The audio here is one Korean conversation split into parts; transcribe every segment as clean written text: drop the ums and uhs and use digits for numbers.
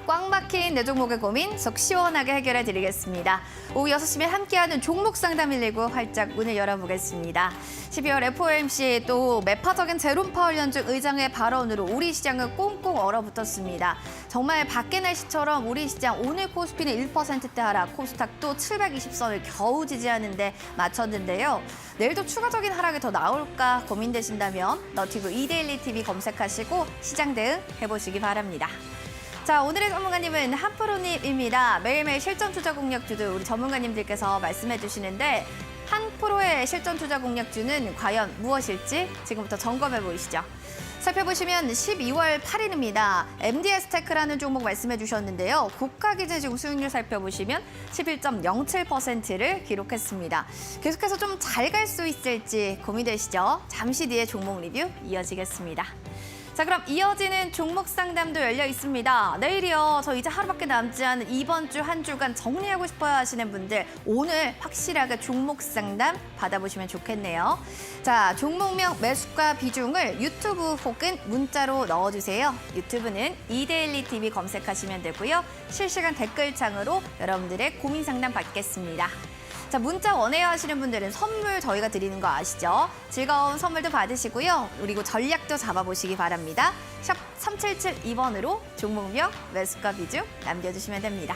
꽉 막힌 내 종목의 고민 속 시원하게 해결해 드리겠습니다. 오후 6시면 함께하는 종목 상담 119 활짝 문을 열어보겠습니다. 12월 FOMC 또 매파적인 제롬 파월 연준 의장의 발언으로 우리 시장은 꽁꽁 얼어붙었습니다. 정말 밖의 날씨처럼 우리 시장 오늘 코스피는 1%대 하락, 코스닥도 720선을 겨우 지지하는데 맞췄는데요. 내일도 추가적인 하락이 더 나올까 고민되신다면 너튜브 이데일리 TV 검색하시고 시장 대응 해보시기 바랍니다. 자, 오늘의 전문가님은 한프로님입니다. 매일매일 실전 투자 공략주도 우리 전문가님들께서 말씀해 주시는데 한프로의 실전 투자 공략주는 과연 무엇일지 지금부터 점검해 보이시죠. 살펴보시면 12월 8일입니다. MDS테크라는 종목 말씀해 주셨는데요. 고가 기준 지금 수익률 살펴보시면 11.07%를 기록했습니다. 계속해서 좀 잘 갈 수 있을지 고민되시죠? 잠시 뒤에 종목 리뷰 이어지겠습니다. 자, 그럼 이어지는 종목 상담도 열려 있습니다. 내일이요. 저 이제 하루밖에 남지 않은 이번 주 한 주간 정리하고 싶어요 하시는 분들 오늘 확실하게 종목 상담 받아보시면 좋겠네요. 자, 종목명 매수가 비중을 유튜브 혹은 문자로 넣어주세요. 유튜브는 이데일리 TV 검색하시면 되고요. 실시간 댓글창으로 여러분들의 고민 상담 받겠습니다. 자, 문자 원해요 하시는 분들은 선물 저희가 드리는 거 아시죠? 즐거운 선물도 받으시고요. 그리고 전략도 잡아보시기 바랍니다. 샵 3772번으로 종목명 매수가 비중 남겨주시면 됩니다.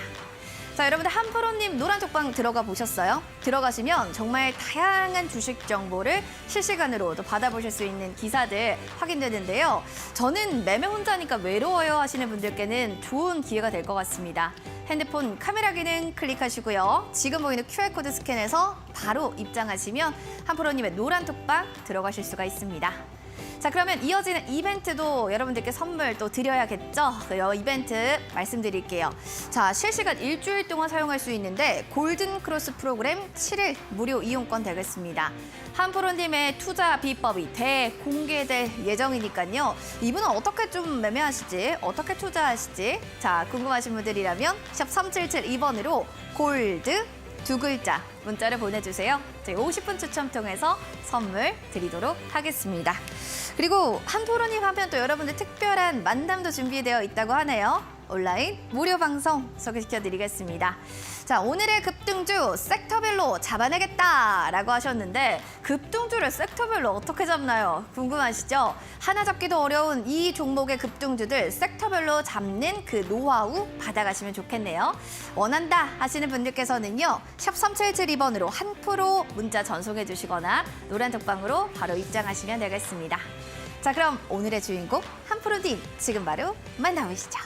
자, 여러분들 한프로님 노란톡방 들어가 보셨어요? 들어가시면 정말 다양한 주식 정보를 실시간으로 또 받아보실 수 있는 기사들 확인되는데요. 저는 매매 혼자니까 외로워요 하시는 분들께는 좋은 기회가 될 것 같습니다. 핸드폰 카메라 기능 클릭하시고요. 지금 보이는 QR코드 스캔해서 바로 입장하시면 한프로님의 노란톡방 들어가실 수가 있습니다. 자, 그러면 이어지는 이벤트도 여러분들께 선물 또 드려야겠죠? 그 이벤트 말씀드릴게요. 자, 실시간 일주일 동안 사용할 수 있는데 골든 크로스 프로그램 7일 무료 이용권 되겠습니다. 한프로님의 투자 비법이 대공개될 예정이니까요. 이분은 어떻게 좀 매매하시지? 어떻게 투자하시지? 자, 궁금하신 분들이라면 샵 3772번으로 골드 2글자 문자를 보내주세요. 저희 50분 추첨 통해서 선물 드리도록 하겠습니다. 그리고 한프로님 하면 또 여러분들 특별한 만남도 준비되어 있다고 하네요. 온라인 무료 방송 소개시켜드리겠습니다. 자, 오늘의 급등주 섹터별로 잡아내겠다라고 하셨는데 급등주를 섹터별로 어떻게 잡나요? 궁금하시죠? 하나 잡기도 어려운 이 종목의 급등주들 섹터별로 잡는 그 노하우 받아가시면 좋겠네요. 원한다 하시는 분들께서는요. 샵 3772번으로 한프로 문자 전송해 주시거나 노란톡방으로 바로 입장하시면 되겠습니다. 자, 그럼 오늘의 주인공 한프로님 지금 바로 만나보시죠.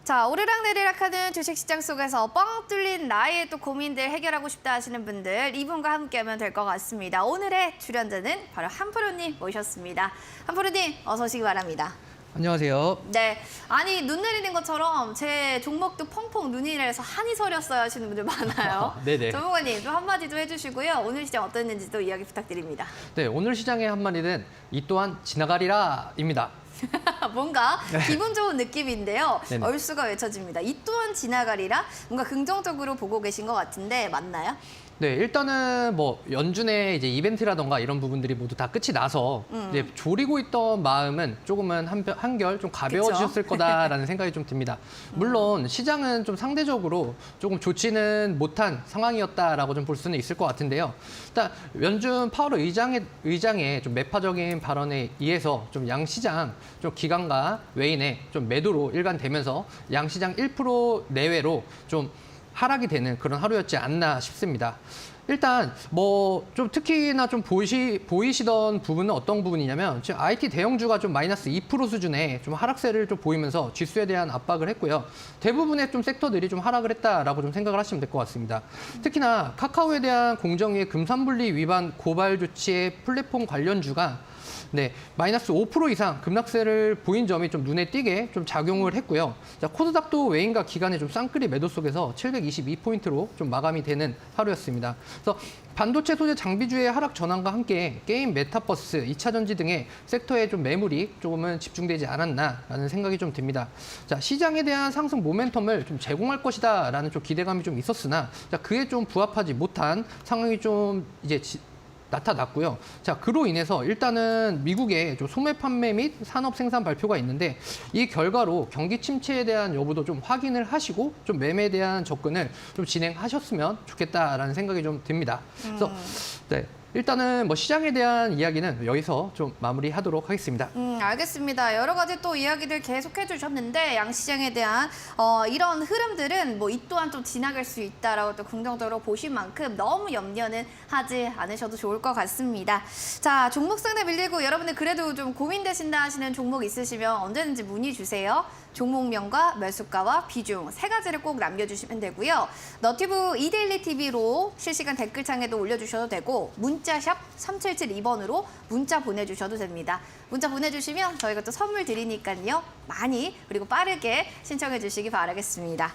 자, 오르락내리락하는 주식시장 속에서 뻥 뚫린 나의 또 고민들 해결하고 싶다 하시는 분들 이분과 함께하면 될 것 같습니다. 오늘의 출연자는 바로 한프로님 모셨습니다. 한프로님 어서 오시기 바랍니다. 안녕하세요. 네. 아니, 눈 내리는 것처럼 제 종목도 펑펑 눈이 내려서 한이 서렸어요 하시는 분들 많아요. 네네. 전문가님 좀 한마디도 해주시고요. 오늘 시장 어땠는지도 이야기 부탁드립니다. 네, 오늘 시장의 한마디는 이 또한 지나가리라입니다. 뭔가 기분 좋은 느낌인데요. 네네. 얼쑤가 외쳐집니다. 이 또한 지나가리라 뭔가 긍정적으로 보고 계신 것 같은데 맞나요? 네, 일단은 뭐 연준의 이제 이벤트라던가 이런 부분들이 모두 다 끝이 나서 이제 졸이고 있던 마음은 조금은 한결 좀 가벼워지셨을 거다라는 생각이 좀 듭니다. 물론 시장은 좀 상대적으로 조금 좋지는 못한 상황이었다라고 좀 볼 수는 있을 것 같은데요. 일단 연준 파월 의장의 좀 매파적인 발언에 의해서 좀 양시장 좀 기관과 외인의 좀 매도로 일관되면서 양시장 1% 내외로 좀 하락이 되는 그런 하루였지 않나 싶습니다. 일단 뭐 좀 특히나 좀 보이시던 부분은 어떤 부분이냐면 지금 IT 대형주가 좀 마이너스 2% 수준의 좀 하락세를 좀 보이면서 지수에 대한 압박을 했고요. 대부분의 좀 섹터들이 좀 하락을 했다라고 좀 생각을 하시면 될 것 같습니다. 특히나 카카오에 대한 공정위의 금산분리 위반 고발 조치의 플랫폼 관련주가 네, 마이너스 5% 이상 급락세를 보인 점이 좀 눈에 띄게 좀 작용을 했고요. 자, 코스닥도 외인과 기관의 좀 쌍끌이 매도 속에서 722포인트로 좀 마감이 되는 하루였습니다. 그래서 반도체 소재 장비주의 하락 전환과 함께 게임, 메타버스, 2차 전지 등의 섹터에 좀 매물이 조금은 집중되지 않았나라는 생각이 좀 듭니다. 자, 시장에 대한 상승 모멘텀을 좀 제공할 것이다라는 좀 기대감이 좀 있었으나 자, 그에 좀 부합하지 못한 상황이 좀 이제 나타났고요. 자, 그로 인해서 일단은 미국의 좀 소매 판매 및 산업 생산 발표가 있는데 이 결과로 경기 침체에 대한 여부도 좀 확인을 하시고 좀 매매에 대한 접근을 좀 진행하셨으면 좋겠다라는 생각이 좀 듭니다. 그래서 네. 일단은 뭐 시장에 대한 이야기는 여기서 좀 마무리하도록 하겠습니다. 알겠습니다. 여러 가지 또 이야기들 계속해 주셨는데 양시장에 대한 이런 흐름들은 뭐 이 또한 좀 지나갈 수 있다라고 또 긍정적으로 보신 만큼 너무 염려는 하지 않으셔도 좋을 것 같습니다. 자, 종목 상담 밀리고 여러분들 그래도 좀 고민되신다 하시는 종목 있으시면 언제든지 문의 주세요. 종목명과 매수가와 비중 세 가지를 꼭 남겨주시면 되고요. 너튜브 이데일리 TV로 실시간 댓글창에도 올려주셔도 되고 문자샵 3772번으로 문자 보내주셔도 됩니다. 문자 보내주시면 저희가 또 선물 드리니까요. 많이 그리고 빠르게 신청해 주시기 바라겠습니다.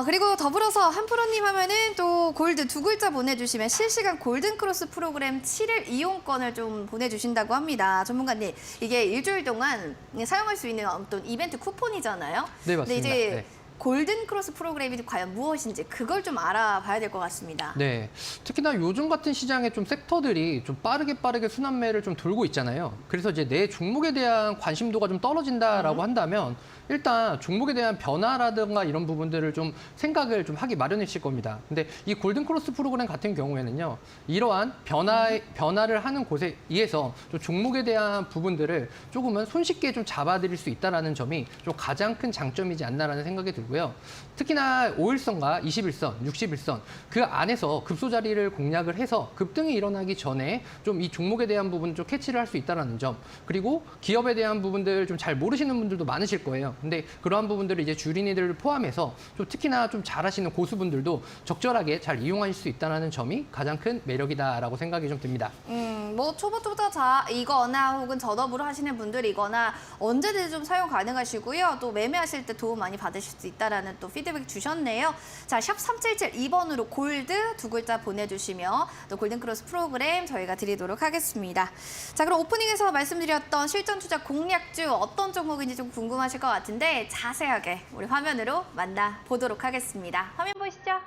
그리고 더불어서 한프로님 하면은 또 골드 두 글자 보내주시면 실시간 골든크로스 프로그램 7일 이용권을 좀 보내주신다고 합니다. 전문가님, 이게 일주일 동안 사용할 수 있는 어떤 이벤트 쿠폰이잖아요. 네, 맞습니다. 근데 이제 네. 골든크로스 프로그램이 과연 무엇인지 그걸 좀 알아봐야 될 것 같습니다. 네, 특히나 요즘 같은 시장에 좀 섹터들이 좀 빠르게 순환매를 좀 돌고 있잖아요. 그래서 이제 내 종목에 대한 관심도가 좀 떨어진다라고 한다면 일단 종목에 대한 변화라든가 이런 부분들을 좀 생각을 좀 하기 마련이실 겁니다. 근데 이 골든크로스 프로그램 같은 경우에는요, 이러한 변화를 하는 곳에 의해서 좀 종목에 대한 부분들을 조금은 손쉽게 좀 잡아드릴 수 있다는 점이 좀 가장 큰 장점이지 않나라는 생각이 들고요. 특히나 5일선과 21선, 61선 그 안에서 급소 자리를 공략을 해서 급등이 일어나기 전에 좀 이 종목에 대한 부분 좀 캐치를 할 수 있다는 점, 그리고 기업에 대한 부분들 좀 잘 모르시는 분들도 많으실 거예요. 근데 그러한 부분들을 이제 주린이들을 포함해서 좀 특히나 좀 잘하시는 고수분들도 적절하게 잘 이용하실 수 있다는 점이 가장 큰 매력이다라고 생각이 좀 듭니다. 뭐 초보 투자자이거나 혹은 전업으로 하시는 분들이거나 언제든지 좀 사용 가능하시고요. 또 매매하실 때 도움 많이 받으실 수 있다라는 또 피드백 주셨네요. 자, 샵 3772번으로 골드 두 글자 보내주시면 또 골든크로스 프로그램 저희가 드리도록 하겠습니다. 자, 그럼 오프닝에서 말씀드렸던 실전 투자 공략주 어떤 종목인지 좀 궁금하실 것 같은데 자세하게 우리 화면으로 만나보도록 하겠습니다. 화면 보시죠.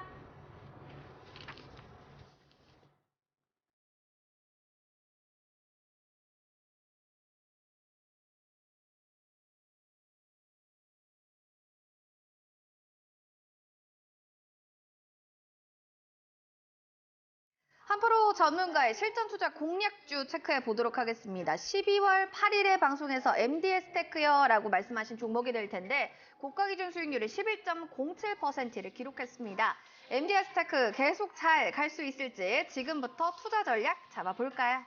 한프로 전문가의 실전 투자 공략주 체크해 보도록 하겠습니다. 12월 8일에 방송에서 MDS 테크여라고 말씀하신 종목이 될 텐데 고가 기준 수익률이 11.07%를 기록했습니다. MDS 테크 계속 잘 갈 수 있을지 지금부터 투자 전략 잡아볼까요?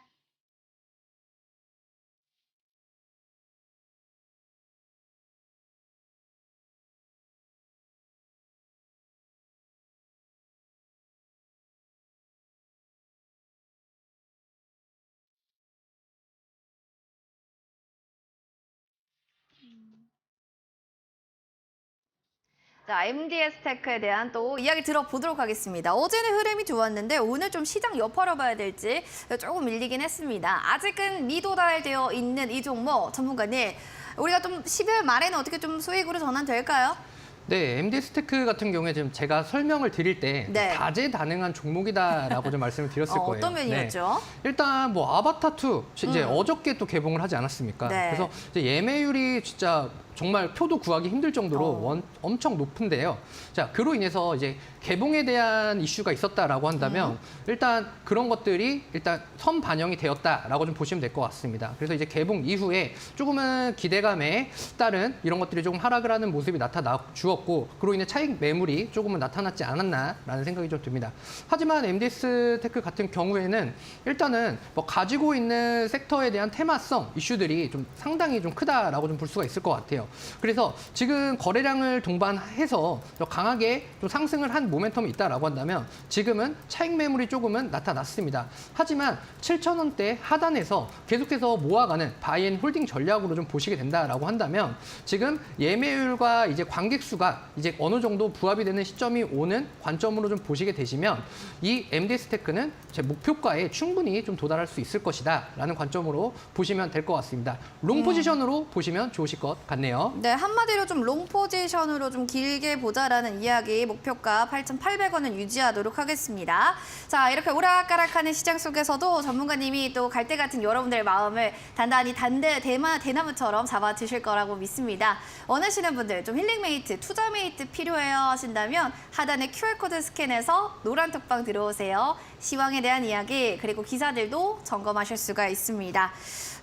자, MDS 테크에 대한 또 이야기 들어보도록 하겠습니다. 어제는 흐름이 좋았는데 오늘 좀 시장 여파로 봐야 될지 조금 밀리긴 했습니다. 아직은 미도달되어 있는 이 종목 전문가님, 우리가 좀 12월 말에는 어떻게 좀 수익으로 전환될까요? 네, MD스테크 같은 경우에 지금 제가 설명을 드릴 때 네. 다재다능한 종목이다라고 좀 말씀을 드렸을 거예요. 어떤 면이었죠? 네. 일단 뭐 아바타2 이제 어저께 또 개봉을 하지 않았습니까? 네. 그래서 이제 예매율이 진짜 정말 표도 구하기 힘들 정도로 엄청 높은데요. 자, 그로 인해서 이제 개봉에 대한 이슈가 있었다라고 한다면 일단 그런 것들이 일단 선 반영이 되었다라고 좀 보시면 될 것 같습니다. 그래서 이제 개봉 이후에 조금은 기대감에 따른 이런 것들이 조금 하락을 하는 모습이 나타나 주었고, 그로 인해 차익 매물이 조금은 나타났지 않았나라는 생각이 좀 듭니다. 하지만 MDS 테크 같은 경우에는 일단은 뭐 가지고 있는 섹터에 대한 테마성 이슈들이 좀 상당히 좀 크다라고 좀 볼 수가 있을 것 같아요. 그래서 지금 거래량을 동반해서 강하게 좀 상승을 한 모멘텀이 있다라고 한다면 지금은 차익 매물이 조금은 나타났습니다. 하지만 7,000원대 하단에서 계속해서 모아가는 바이앤 홀딩 전략으로 좀 보시게 된다라고 한다면 지금 예매율과 이제 관객 수가 이제 어느 정도 부합이 되는 시점이 오는 관점으로 좀 보시게 되시면 이 MD스테크는 제 목표가에 충분히 좀 도달할 수 있을 것이다라는 관점으로 보시면 될 것 같습니다. 롱 포지션으로 보시면 좋으실 것 같네요. 네, 한마디로 좀 롱 포지션으로 좀 길게 보자라는 이야기, 목표가 8,800원은 유지하도록 하겠습니다. 자, 이렇게 오락가락하는 시장 속에서도 전문가님이 또 갈대 같은 여러분들의 마음을 단단히 대나무처럼 잡아 주실 거라고 믿습니다. 원하시는 분들 좀 힐링메이트, 투자메이트 필요해요 하신다면 하단에 QR코드 스캔해서 노란 톡방 들어오세요. 시황에 대한 이야기, 그리고 기사들도 점검하실 수가 있습니다.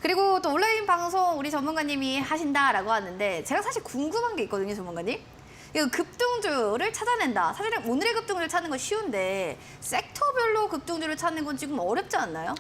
그리고 또 온라인 방송 우리 전문가님이 하신다라고 하는데 제가 사실 궁금한 게 있거든요, 전문가님. 이거 급등주를 찾아낸다. 사실은 오늘의 급등주를 찾는 건 쉬운데 섹터별로 급등주를 찾는 건 지금 어렵지 않나요?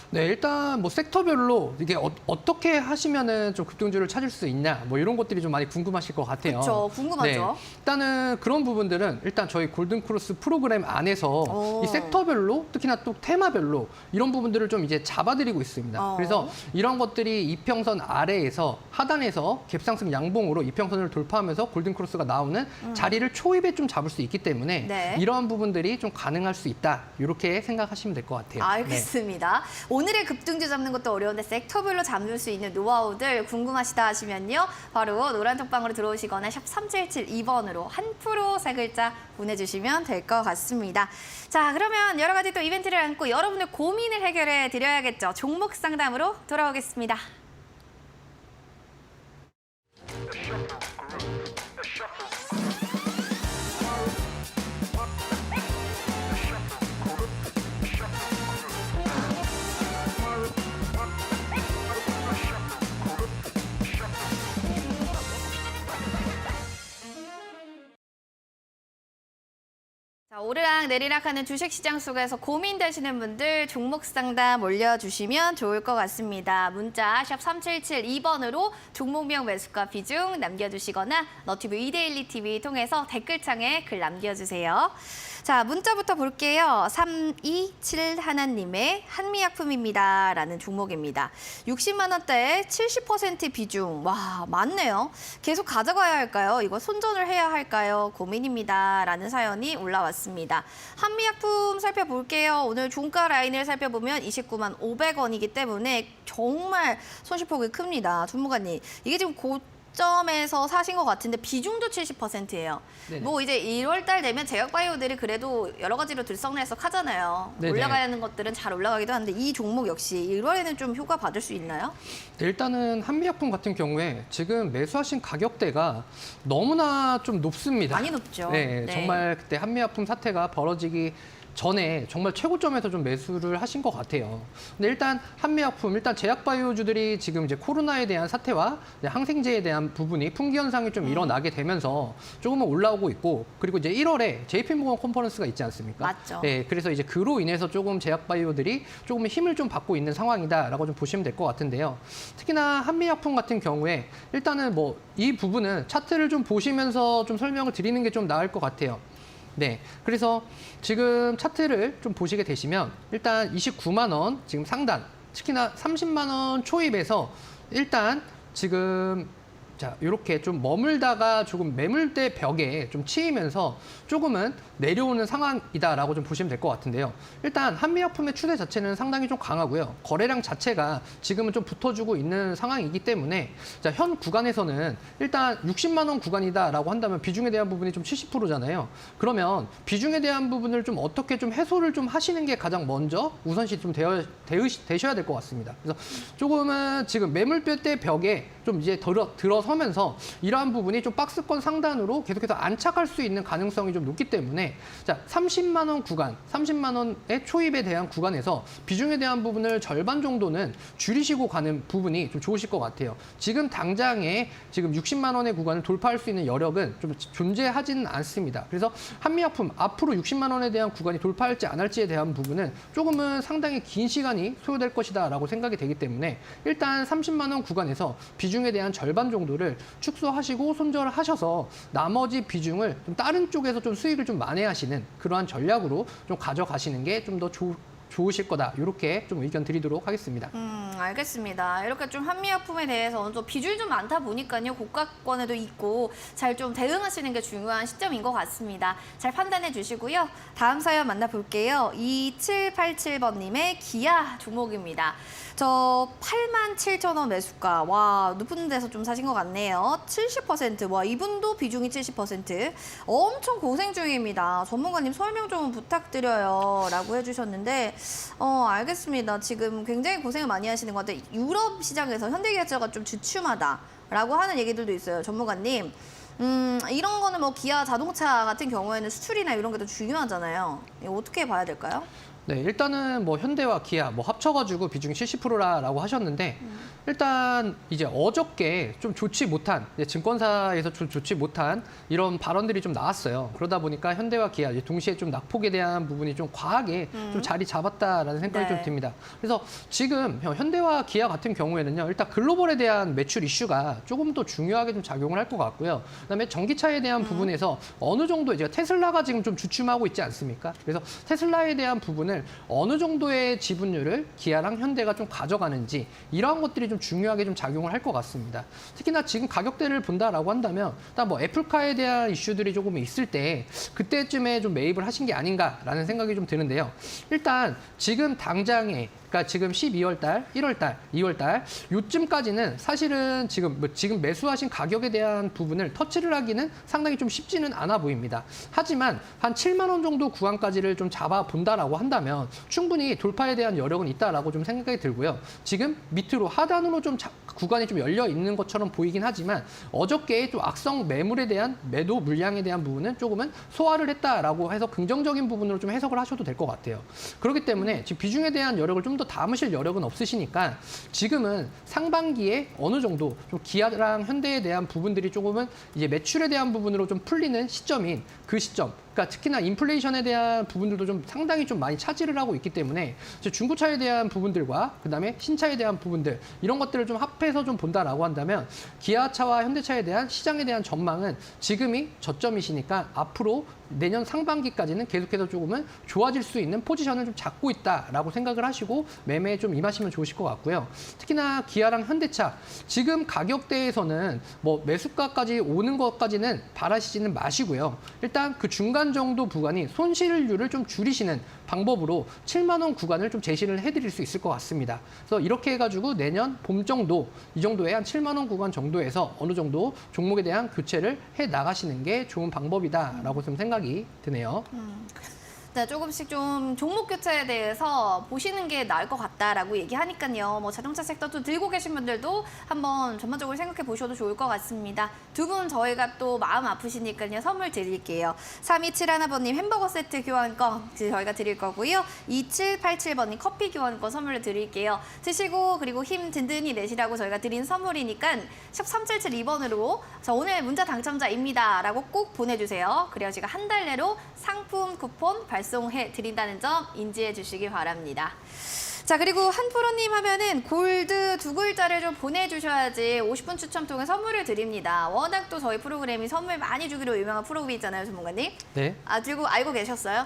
네, 일단 뭐 섹터별로 이게 어떻게 하시면은 좀 급등주를 찾을 수 있냐, 뭐 이런 것들이 좀 많이 궁금하실 것 같아요. 그렇죠, 궁금하죠. 네, 일단은 그런 부분들은 일단 저희 골든크로스 프로그램 안에서 이 섹터별로, 특히나 또 테마별로 이런 부분들을 좀 이제 잡아드리고 있습니다. 그래서 이런 것들이 이평선 아래에서 하단에서 갭상승 양봉으로 이평선을 돌파하면서 골든크로스가 나오는 자리를 초입에 좀 잡을 수 있기 때문에 네. 이러한 부분들이 좀 가능할 수 있다, 이렇게 생각하시면 될 것 같아요. 알겠습니다. 네. 오늘의 급등주 잡는 것도 어려운데 섹터별로 잡을 수 있는 노하우들 궁금하시다 하시면요. 바로 노란 톡방으로 들어오시거나 샵 3772번으로 한 프로 세 글자 보내주시면 될 것 같습니다. 자, 그러면 여러 가지 또 이벤트를 안고 여러분의 고민을 해결해 드려야겠죠. 종목 상담으로 돌아오겠습니다. 자, 오르락 내리락 하는 주식시장 속에서 고민되시는 분들 종목 상담 올려주시면 좋을 것 같습니다. 문자 샵 3772번으로 종목명 매수가 비중 남겨주시거나 너튜브 이데일리 TV 통해서 댓글창에 글 남겨주세요. 자, 문자부터 볼게요. 3271님의 한미약품입니다. 라는 종목입니다. 60만 원대에 70% 비중. 와, 많네요. 계속 가져가야 할까요? 이거 손절을 해야 할까요? 고민입니다. 라는 사연이 올라왔습니다. 한미약품 살펴볼게요. 오늘 종가 라인을 살펴보면 29만 500원이기 때문에 정말 손실폭이 큽니다. 전문가님, 이게 지금 점에서 사신 것 같은데 비중도 70%예요. 네네. 뭐 이제 1월 달 되면 제약바이오들이 그래도 여러 가지로 들썩날썩 하잖아요. 네네. 올라가는 것들은 잘 올라가기도 하는데 이 종목 역시 1월에는 좀 효과 받을 수 있나요? 네, 일단은 한미약품 같은 경우에 지금 매수하신 가격대가 너무나 좀 높습니다. 많이 높죠. 네, 네. 정말 그때 한미약품 사태가 벌어지기 전에 정말 최고점에서 좀 매수를 하신 것 같아요. 근데 일단 한미약품, 일단 제약바이오주들이 지금 이제 코로나에 대한 사태와 항생제에 대한 부분이 품귀 현상이 좀 일어나게 되면서 조금은 올라오고 있고, 그리고 이제 1월에 JP모건 컨퍼런스가 있지 않습니까? 맞죠. 네, 그래서 이제 그로 인해서 조금 제약바이오들이 조금 힘을 좀 받고 있는 상황이다라고 좀 보시면 될 것 같은데요. 특히나 한미약품 같은 경우에 일단은 뭐 이 부분은 차트를 좀 보시면서 좀 설명을 드리는 게 좀 나을 것 같아요. 네, 그래서 지금 차트를 좀 보시게 되시면 일단 29만 원 지금 상단, 특히나 30만 원 초입에서 일단 지금 자, 이렇게 좀 머물다가 조금 매물대 벽에 좀 치이면서 조금은 내려오는 상황이다라고 좀 보시면 될 것 같은데요. 일단 한미약품의 추세 자체는 상당히 좀 강하고요. 거래량 자체가 지금은 좀 붙어주고 있는 상황이기 때문에 자, 현 구간에서는 일단 60만 원 구간이다라고 한다면 비중에 대한 부분이 좀 70%잖아요. 그러면 비중에 대한 부분을 좀 어떻게 좀 해소를 좀 하시는 게 가장 먼저 우선시 좀 되셔야 될 것 같습니다. 그래서 조금은 지금 매물대 벽에 좀 이제 들어서면서 이러한 부분이 좀 박스권 상단으로 계속해서 안착할 수 있는 가능성이 좀 높기 때문에 자, 30만 원 구간, 30만 원의 초입에 대한 구간에서 비중에 대한 부분을 절반 정도는 줄이시고 가는 부분이 좀 좋으실 것 같아요. 지금 당장에 지금 60만 원의 구간을 돌파할 수 있는 여력은 좀 존재하지는 않습니다. 그래서 한미약품 앞으로 60만 원에 대한 구간이 돌파할지 안 할지에 대한 부분은 조금은 상당히 긴 시간이 소요될 것이다라고 생각이 되기 때문에 일단 30만 원 구간에서 비중에 대한 절반 정도를 축소하시고 손절을 하셔서 나머지 비중을 좀 다른 쪽에서 좀 수익을 좀 만회하시는 그러한 전략으로 좀 가져가시는 게 좀 더 좋으실 거다. 이렇게 좀 의견 드리도록 하겠습니다. 알겠습니다. 이렇게 좀 한미약품에 대해서 어느 정도 비중이 좀 많다 보니까요. 고가권에도 있고 잘 좀 대응하시는 게 중요한 시점인 것 같습니다. 잘 판단해 주시고요. 다음 사연 만나볼게요. 2787번님의 기아 종목입니다. 저 87,000원 매수가. 와, 높은 데서 좀 사신 것 같네요. 70%. 와, 이분도 비중이 70%. 엄청 고생 중입니다. 전문가님 설명 좀 부탁드려요. 라고 해주셨는데 알겠습니다. 지금 굉장히 고생을 많이 하시는 것 같아요. 유럽 시장에서 현대기아차가 좀 주춤하다라고 하는 얘기들도 있어요. 전문가님. 이런 거는 뭐 기아 자동차 같은 경우에는 수출이나 이런 게 더 중요하잖아요. 이거 어떻게 봐야 될까요? 네, 일단은 뭐 현대와 기아 뭐 합쳐가지고 비중이 70%라고 하셨는데 일단 이제 어저께 좀 좋지 못한 이제 증권사에서 좀 좋지 못한 이런 발언들이 좀 나왔어요. 그러다 보니까 현대와 기아 이제 동시에 좀 낙폭에 대한 부분이 좀 과하게 좀 자리 잡았다라는 생각이 네. 좀 듭니다. 그래서 지금 현대와 기아 같은 경우에는요, 일단 글로벌에 대한 매출 이슈가 조금 더 중요하게 좀 작용을 할 것 같고요. 그다음에 전기차에 대한 부분에서 어느 정도 이제 테슬라가 지금 좀 주춤하고 있지 않습니까? 그래서 테슬라에 대한 부분을 어느 정도의 지분율을 기아랑 현대가 좀 가져가는지 이러한 것들이 좀 중요하게 좀 작용을 할 것 같습니다. 특히나 지금 가격대를 본다라고 한다면 일단 뭐 애플카에 대한 이슈들이 조금 있을 때 그때쯤에 좀 매입을 하신 게 아닌가라는 생각이 좀 드는데요. 일단 지금 당장에 그러니까 지금 12월 달, 1월 달, 2월 달 요쯤까지는 사실은 지금 매수하신 가격에 대한 부분을 터치를 하기는 상당히 좀 쉽지는 않아 보입니다. 하지만 한 7만 원 정도 구간까지를 좀 잡아 본다라고 한다면 충분히 돌파에 대한 여력은 있다라고 좀 생각이 들고요. 지금 밑으로 하단으로 좀 구간이 좀 열려 있는 것처럼 보이긴 하지만 어저께 좀 악성 매물에 대한 매도 물량에 대한 부분은 조금은 소화를 했다라고 해서 긍정적인 부분으로 좀 해석을 하셔도 될 것 같아요. 그렇기 때문에 지금 비중에 대한 여력을 좀 더 담으실 여력은 없으시니까 지금은 상반기에 어느 정도 좀 기아랑 현대에 대한 부분들이 조금은 이제 매출에 대한 부분으로 좀 풀리는 시점인 그 시점. 그러니까 특히나 인플레이션에 대한 부분들도 좀 상당히 좀 많이 차지를 하고 있기 때문에 중고차에 대한 부분들과 그다음에 신차에 대한 부분들 이런 것들을 좀 합해서 좀 본다라고 한다면 기아차와 현대차에 대한 시장에 대한 전망은 지금이 저점이시니까 앞으로 내년 상반기까지는 계속해서 조금은 좋아질 수 있는 포지션을 좀 잡고 있다라고 생각을 하시고 매매에 좀 임하시면 좋으실 것 같고요. 특히나 기아랑 현대차 지금 가격대에서는 뭐 매수가까지 오는 것까지는 바라시지는 마시고요. 일단 그 중간 정도 구간이 손실률을 좀 줄이시는 방법으로 7만 원 구간을 좀 제시를 해드릴 수 있을 것 같습니다. 그래서 이렇게 해가지고 내년 봄 정도 이 정도의 한 7만 원 구간 정도에서 어느 정도 종목에 대한 교체를 해 나가시는 게 좋은 방법이다라고 좀 생각이 드네요. 네, 조금씩 좀 종목 교체에 대해서 보시는 게 나을 것 같다라고 얘기하니까요. 뭐 자동차 섹터 또 들고 계신 분들도 한번 전반적으로 생각해 보셔도 좋을 것 같습니다. 두 분 저희가 또 마음 아프시니까요. 선물 드릴게요. 3271번님 햄버거 세트 교환권 저희가 드릴 거고요. 2787번님 커피 교환권 선물로 드릴게요. 드시고 그리고 힘 든든히 내시라고 저희가 드린 선물이니까 샵 3772번으로 저 오늘 문자 당첨자입니다 라고 꼭 보내주세요. 그래야 제가 한 달 내로 상품 쿠폰 발송해 드린다는 점 인지해 주시기 바랍니다. 자, 그리고 한프로님 하면은 골드 2글자를 좀 보내주셔야지 50분 추첨 통해 선물을 드립니다. 워낙 또 저희 프로그램이 선물 많이 주기로 유명한 프로그램 있잖아요, 전문가님. 네. 들고 알고 계셨어요?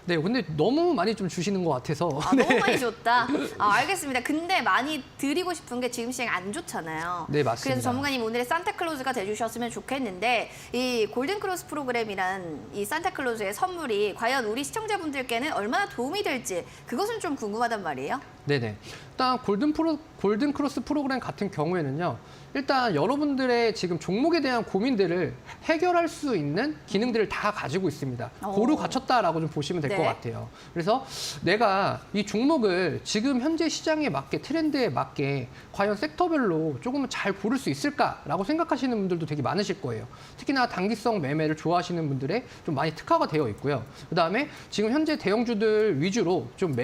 네, 근데 너무 많이 좀 주시는 것 같아서. 너무 많이 줬다. 알겠습니다. 근데 많이 드리고 싶은 게 지금 시장 안 좋잖아요. 네, 맞습니다. 그래서 전문가님 오늘의 산타클로즈가 돼주셨으면 좋겠는데 이 골든크로스 프로그램이란 이 산타클로즈의 선물이 과연 우리 시청자분들께는 얼마나 도움이 될지 그것은 좀 궁금하단 말이에요. 네네. 일단 골든크로스 프로그램 같은 경우에는요. 일단 여러분들의 지금 종목에 대한 고민들을 해결할 수 있는 기능들을 다 가지고 있습니다. 고루 갖췄다라고 좀 보시면 될 것 네. 같아요. 그래서 내가 이 종목을 지금 현재 시장에 맞게 트렌드에 맞게 과연 섹터별로 조금은 잘 고를 수 있을까라고 생각하시는 분들도 되게 많으실 거예요. 특히나 단기성 매매를 좋아하시는 분들의 좀 많이 특화가 되어 있고요. 그다음에 지금 현재 대형주들 위주로 좀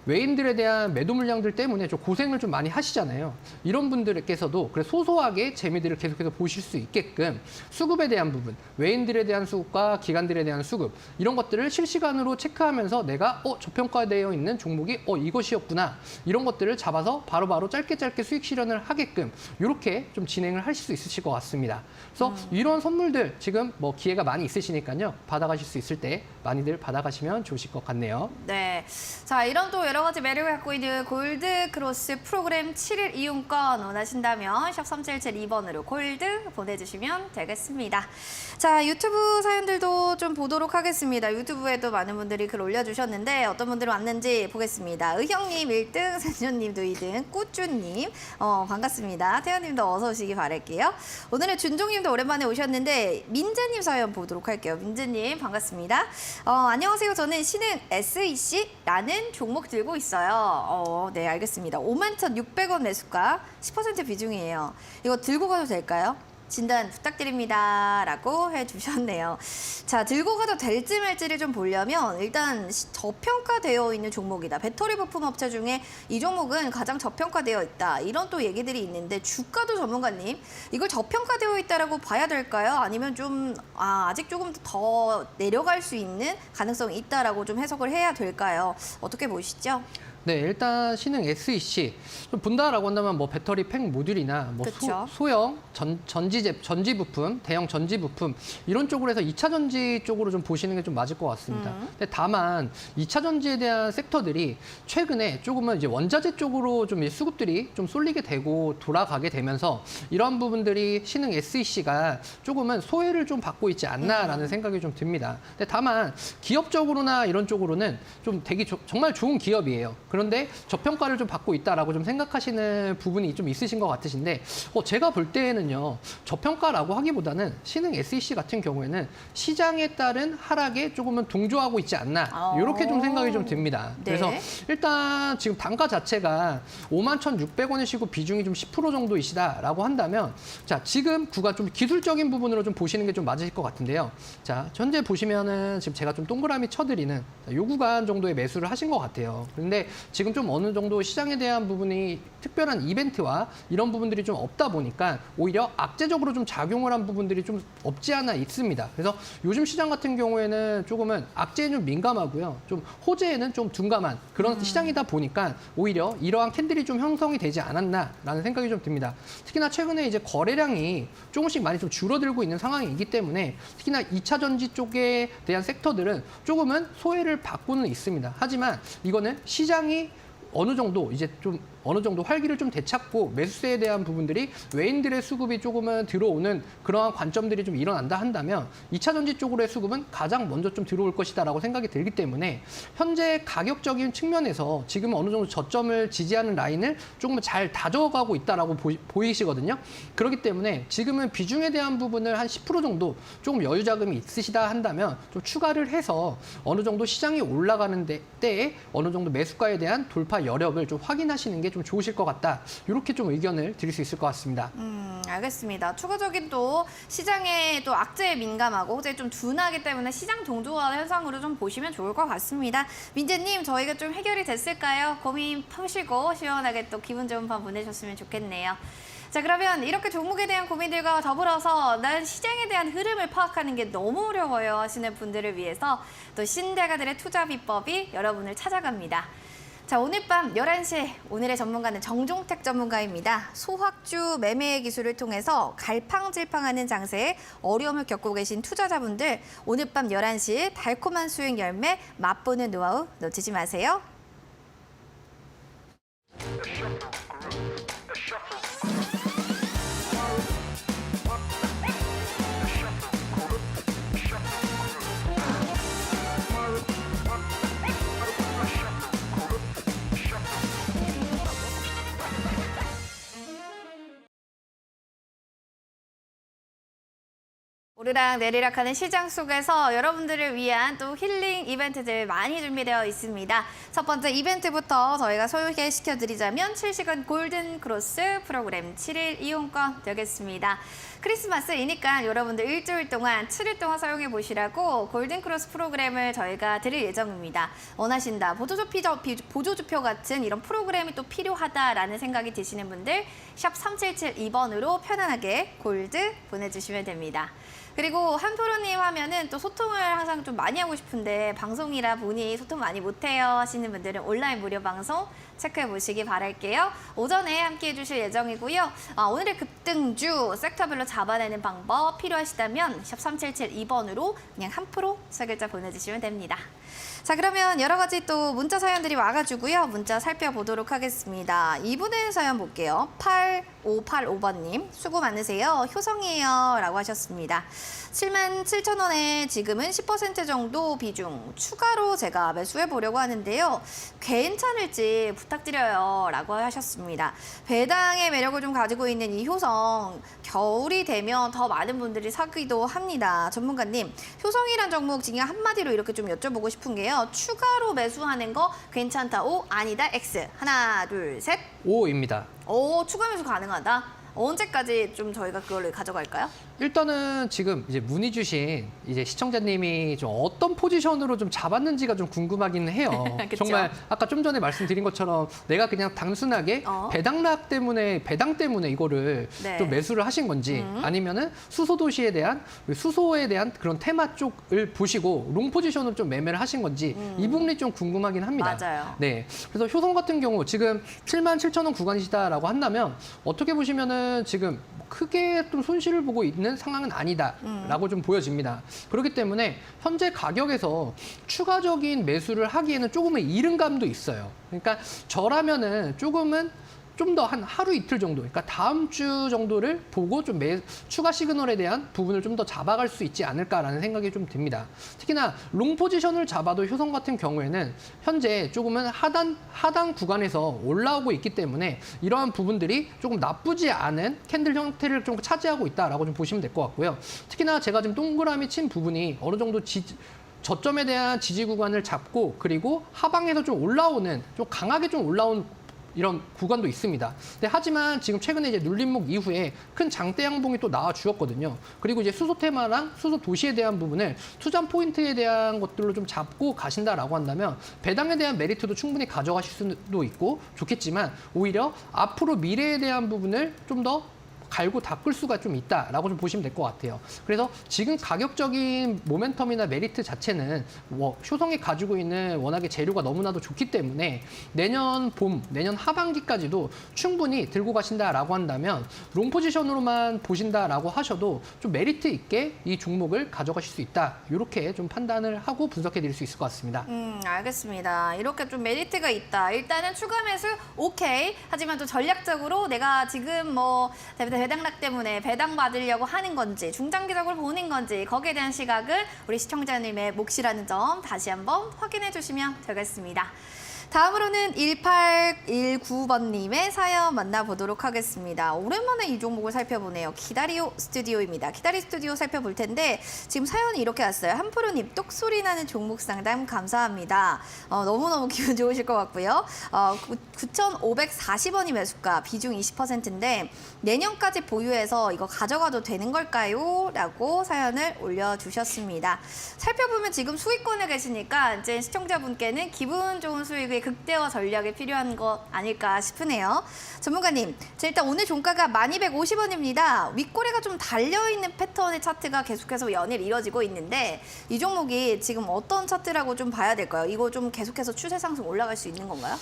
외인들에 대한 매도 물량들 때문에 좀 고생을 좀 많이 하시잖아요. 이런 분들께서도 그래 소소하게 재미들을 계속해서 보실 수 있게끔 수급에 대한 부분, 외인들에 대한 수급과 기관들에 대한 수급 이런 것들을 실시간으로 체크하면서 내가 저평가되어 있는 종목이 이것이었구나 이런 것들을 잡아서 바로바로 짧게 수익 실현을 하게끔 이렇게 좀 진행을 하실 수 있으실 것 같습니다. 그래서 이런 선물들 지금 뭐 기회가 많이 있으시니까요. 받아가실 수 있을 때 많이들 받아가시면 좋으실 것 같네요. 네. 자, 이런 또 여러 가지 매력을 갖고 있는 골드크로스 프로그램 7일 이용권 원하신다면 샵 3772번으로 골드 보내주시면 되겠습니다. 자, 유튜브 사연들도 좀 보도록 하겠습니다. 유튜브에도 많은 분들이 글 올려주셨는데 어떤 분들이 왔는지 보겠습니다. 의형님 1등, 세준님도 2등, 꾸쭈님 반갑습니다. 태연님도 어서 오시기 바랄게요. 오늘은 준종님도 오랜만에 오셨는데 민재님 사연 보도록 할게요. 민재님 반갑습니다. 안녕하세요. 저는 신흥 SEC라는 종목 들고 있어요. 네, 알겠습니다. 51,600원 매수가 10% 비중이에요. 이거 들고 가도 될까요? 진단 부탁드립니다. 라고 해주셨네요. 자, 들고 가도 될지 말지를 좀 보려면 일단 저평가되어 있는 종목이다. 배터리 부품 업체 중에 이 종목은 가장 저평가되어 있다. 이런 또 얘기들이 있는데 주가도 전문가님 이걸 저평가되어 있다라고 봐야 될까요? 아니면 좀 아직 조금 더 내려갈 수 있는 가능성이 있다라고 좀 해석을 해야 될까요? 어떻게 보시죠? 네, 일단 신흥 SEC 좀 본다라고 한다면 뭐 배터리 팩 모듈이나 뭐 그쵸. 소형 전지 부품, 대형 전지 부품 이런 쪽으로 해서 2차 전지 쪽으로 좀 보시는 게 좀 맞을 것 같습니다. 근데 다만 2차 전지에 대한 섹터들이 최근에 조금은 이제 원자재 쪽으로 좀 수급들이 좀 쏠리게 되고 돌아가게 되면서 이런 부분들이 신흥 SEC가 조금은 소외를 좀 받고 있지 않나라는 생각이 좀 듭니다. 근데 다만 기업적으로나 이런 쪽으로는 좀 되게 정말 좋은 기업이에요. 그런데 저평가를 좀 받고 있다라고 좀 생각하시는 부분이 좀 있으신 것 같으신데 제가 볼 때에는요. 저평가라고 하기보다는 신흥 SEC 같은 경우에는 시장에 따른 하락에 조금은 동조하고 있지 않나 이렇게 좀 생각이 좀 듭니다. 네. 그래서 일단 지금 단가 자체가 51,600원이시고 비중이 좀 10% 정도이시다라고 한다면 자 지금 구가 좀 기술적인 부분으로 좀 보시는 게 좀 맞으실 것 같은데요. 자 현재 보시면은 지금 제가 좀 동그라미 쳐드리는 요 구간 정도의 매수를 하신 것 같아요. 그런데 지금 좀 어느 정도 시장에 대한 부분이 특별한 이벤트와 이런 부분들이 좀 없다 보니까 오히려 악재적으로 좀 작용을 한 부분들이 좀 없지 않아 있습니다. 그래서 요즘 시장 같은 경우에는 조금은 악재에 좀 민감하고요. 좀 호재에는 좀 둔감한 그런 시장이다 보니까 오히려 이러한 캔들이 좀 형성이 되지 않았나라는 생각이 좀 듭니다. 특히나 최근에 이제 거래량이 조금씩 많이 좀 줄어들고 있는 상황이기 때문에 특히나 2차 전지 쪽에 대한 섹터들은 조금은 소외를 받고는 있습니다. 하지만 이거는 시장이 어느 정도 이제 좀 어느 정도 활기를 좀 되찾고 매수세에 대한 부분들이 외인들의 수급이 조금은 들어오는 그러한 관점들이 좀 일어난다 한다면 2차 전지 쪽으로의 수급은 가장 먼저 좀 들어올 것이다라고 생각이 들기 때문에 현재 가격적인 측면에서 지금 어느 정도 저점을 지지하는 라인을 조금 잘 다져가고 있다라고 보이시거든요. 그렇기 때문에 지금은 비중에 대한 부분을 한 10% 정도 조금 여유 자금이 있으시다 한다면 좀 추가를 해서 어느 정도 시장이 올라가는 때에 어느 정도 매수가에 대한 돌파 여력을 좀 확인하시는 게 좀 좋으실 것 같다. 이렇게 좀 의견을 드릴 수 있을 것 같습니다. 알겠습니다. 추가적인 또 시장에 또 악재에 민감하고 호재에 좀 둔하기 때문에 시장 동조화 현상으로 좀 보시면 좋을 것 같습니다. 민재님, 저희가 좀 해결이 됐을까요? 고민 푸시고 시원하게 또 기분 좋은 밤 보내셨으면 좋겠네요. 자, 그러면 이렇게 종목에 대한 고민들과 더불어서 난 시장에 대한 흐름을 파악하는 게 너무 어려워요 하시는 분들을 위해서 또 신대가들의 투자 비법이 여러분을 찾아갑니다. 자, 오늘 밤 11시 오늘의 전문가는 정종택 전문가입니다. 소확주 매매의 기술을 통해서 갈팡질팡하는 장세에 어려움을 겪고 계신 투자자분들 오늘 밤 11시 달콤한 수익 열매 맛보는 노하우 놓치지 마세요. 오르락 내리락 하는 시장 속에서 여러분들을 위한 또 힐링 이벤트들 많이 준비되어 있습니다. 첫 번째 이벤트부터 저희가 소개시켜드리자면 7시간 골든 크로스 프로그램 7일 이용권 되겠습니다. 크리스마스이니까 여러분들 일주일 동안 7일 동안 사용해 보시라고 골든 크로스 프로그램을 저희가 드릴 예정입니다. 원하신다, 보조주표 같은 이런 프로그램이 또 필요하다라는 생각이 드시는 분들 샵 3772번으로 편안하게 골드 보내주시면 됩니다. 그리고 한프로님 하면은 또 소통을 항상 좀 많이 하고 싶은데 방송이라 보니 소통 많이 못해요 하시는 분들은 온라인 무료 방송 체크해 보시기 바랄게요. 오전에 함께 해주실 예정이고요. 오늘의 급등주 섹터별로 잡아내는 방법 필요하시다면 샵 3772번으로 그냥 한프로 세 글자 보내주시면 됩니다. 자, 그러면 여러 가지 또 문자 사연들이 와가지고요. 문자 살펴보도록 하겠습니다. 이분의 사연 볼게요. 8585번님, 수고 많으세요. 효성이에요. 라고 하셨습니다. 77,000원에 지금은 10% 정도 비중 추가로 제가 매수해 보려고 하는데요. 괜찮을지 부탁드려요. 라고 하셨습니다. 배당의 매력을 좀 가지고 있는 이 효성, 겨울이 되면 더 많은 분들이 사기도 합니다. 전문가님, 효성이란 종목 중에 한마디로 이렇게 좀 여쭤보고 싶은 게요. 추가로 매수하는 거 괜찮다. O, 아니다. X. 하나, 둘, 셋. O입니다. 오, 추가 매수 가능하다. 언제까지 좀 저희가 그걸 가져갈까요? 일단은 지금 이제 문의 주신 이제 시청자님이 좀 어떤 포지션으로 좀 잡았는지가 좀 궁금하긴 해요. 그쵸? 정말 아까 좀 전에 말씀드린 것처럼 내가 그냥 단순하게 배당 때문에 이거를 네. 좀 매수를 하신 건지 아니면은 수소에 대한 그런 테마 쪽을 보시고 롱 포지션으로 좀 매매를 하신 건지 이 부분이 좀 궁금하긴 합니다. 맞아요. 네. 그래서 효성 같은 경우 지금 77,000원 구간이시다라고 한다면 어떻게 보시면은 지금 크게 좀 손실을 보고 있는 상황은 아니다라고 좀 보여집니다. 그렇기 때문에 현재 가격에서 추가적인 매수를 하기에는 조금의 이른감도 있어요. 그러니까 저라면은 조금은 좀 더 한 하루 이틀 정도, 그러니까 다음 주 정도를 보고 좀 추가 시그널에 대한 부분을 좀 더 잡아갈 수 있지 않을까라는 생각이 좀 듭니다. 특히나 롱 포지션을 잡아도 효성 같은 경우에는 현재 조금은 하단 구간에서 올라오고 있기 때문에 이러한 부분들이 조금 나쁘지 않은 캔들 형태를 좀 차지하고 있다라고 좀 보시면 될 것 같고요. 특히나 제가 지금 동그라미 친 부분이 어느 정도 저점에 대한 지지 구간을 잡고 그리고 하방에서 좀 올라오는, 좀 강하게 좀 올라온 이런 구간도 있습니다. 근데 하지만 지금 최근에 이제 눌림목 이후에 큰 장대 양봉이 또 나와 주었거든요. 그리고 이제 수소 테마랑 수소 도시에 대한 부분을 투자 포인트에 대한 것들로 좀 잡고 가신다라고 한다면 배당에 대한 메리트도 충분히 가져가실 수도 있고 좋겠지만 오히려 앞으로 미래에 대한 부분을 좀 더 갈고 닦을 수가 좀 있다라고 좀 보시면 될 것 같아요. 그래서 지금 가격적인 모멘텀이나 메리트 자체는 효성이 가지고 있는 워낙에 재료가 너무나도 좋기 때문에 내년 봄, 내년 하반기까지도 충분히 들고 가신다라고 한다면 롱 포지션으로만 보신다라고 하셔도 좀 메리트 있게 이 종목을 가져가실 수 있다. 이렇게 좀 판단을 하고 분석해 드릴 수 있을 것 같습니다. 알겠습니다. 이렇게 좀 메리트가 있다. 일단은 추가 매수 오케이. 하지만 또 전략적으로 내가 지금 배당락 때문에 배당 받으려고 하는 건지 중장기적으로 보는 건지 거기에 대한 시각을 우리 시청자님의 몫이라는 점 다시 한번 확인해 주시면 되겠습니다. 다음으로는 1819번님의 사연 만나보도록 하겠습니다. 오랜만에 이 종목을 살펴보네요. 기다리오 스튜디오입니다. 기다리 스튜디오 살펴볼 텐데 지금 사연이 이렇게 왔어요. 한프로님 똑소리 나는 종목 상담 감사합니다. 너무너무 기분 좋으실 것 같고요. 9,540원이 매수가, 비중 20%인데 내년까지 보유해서 이거 가져가도 되는 걸까요? 라고 사연을 올려주셨습니다. 살펴보면 지금 수익권에 계시니까 이제 시청자분께는 기분 좋은 수익이 극대화 전략이 필요한 것 아닐까 싶으네요. 전문가님, 자, 일단 오늘 종가가 1250원입니다. 윗꼬리가 좀 달려있는 패턴의 차트가 계속해서 연일 이뤄지고 있는데 이 종목이 지금 어떤 차트라고 좀 봐야 될까요? 이거 좀 계속해서 추세 상승 올라갈 수 있는 건가요?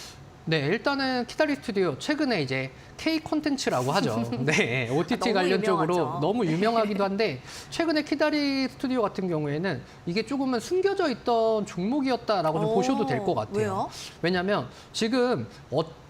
네, 일단은 키다리 스튜디오 최근에 이제 K 콘텐츠라고 하죠. 네, OTT 너무 관련 쪽으로 유명하죠. 너무 유명하기도 한데 최근에 키다리 스튜디오 같은 경우에는 이게 조금은 숨겨져 있던 종목이었다라고 좀 보셔도 될 것 같아요. 왜요? 왜냐하면 지금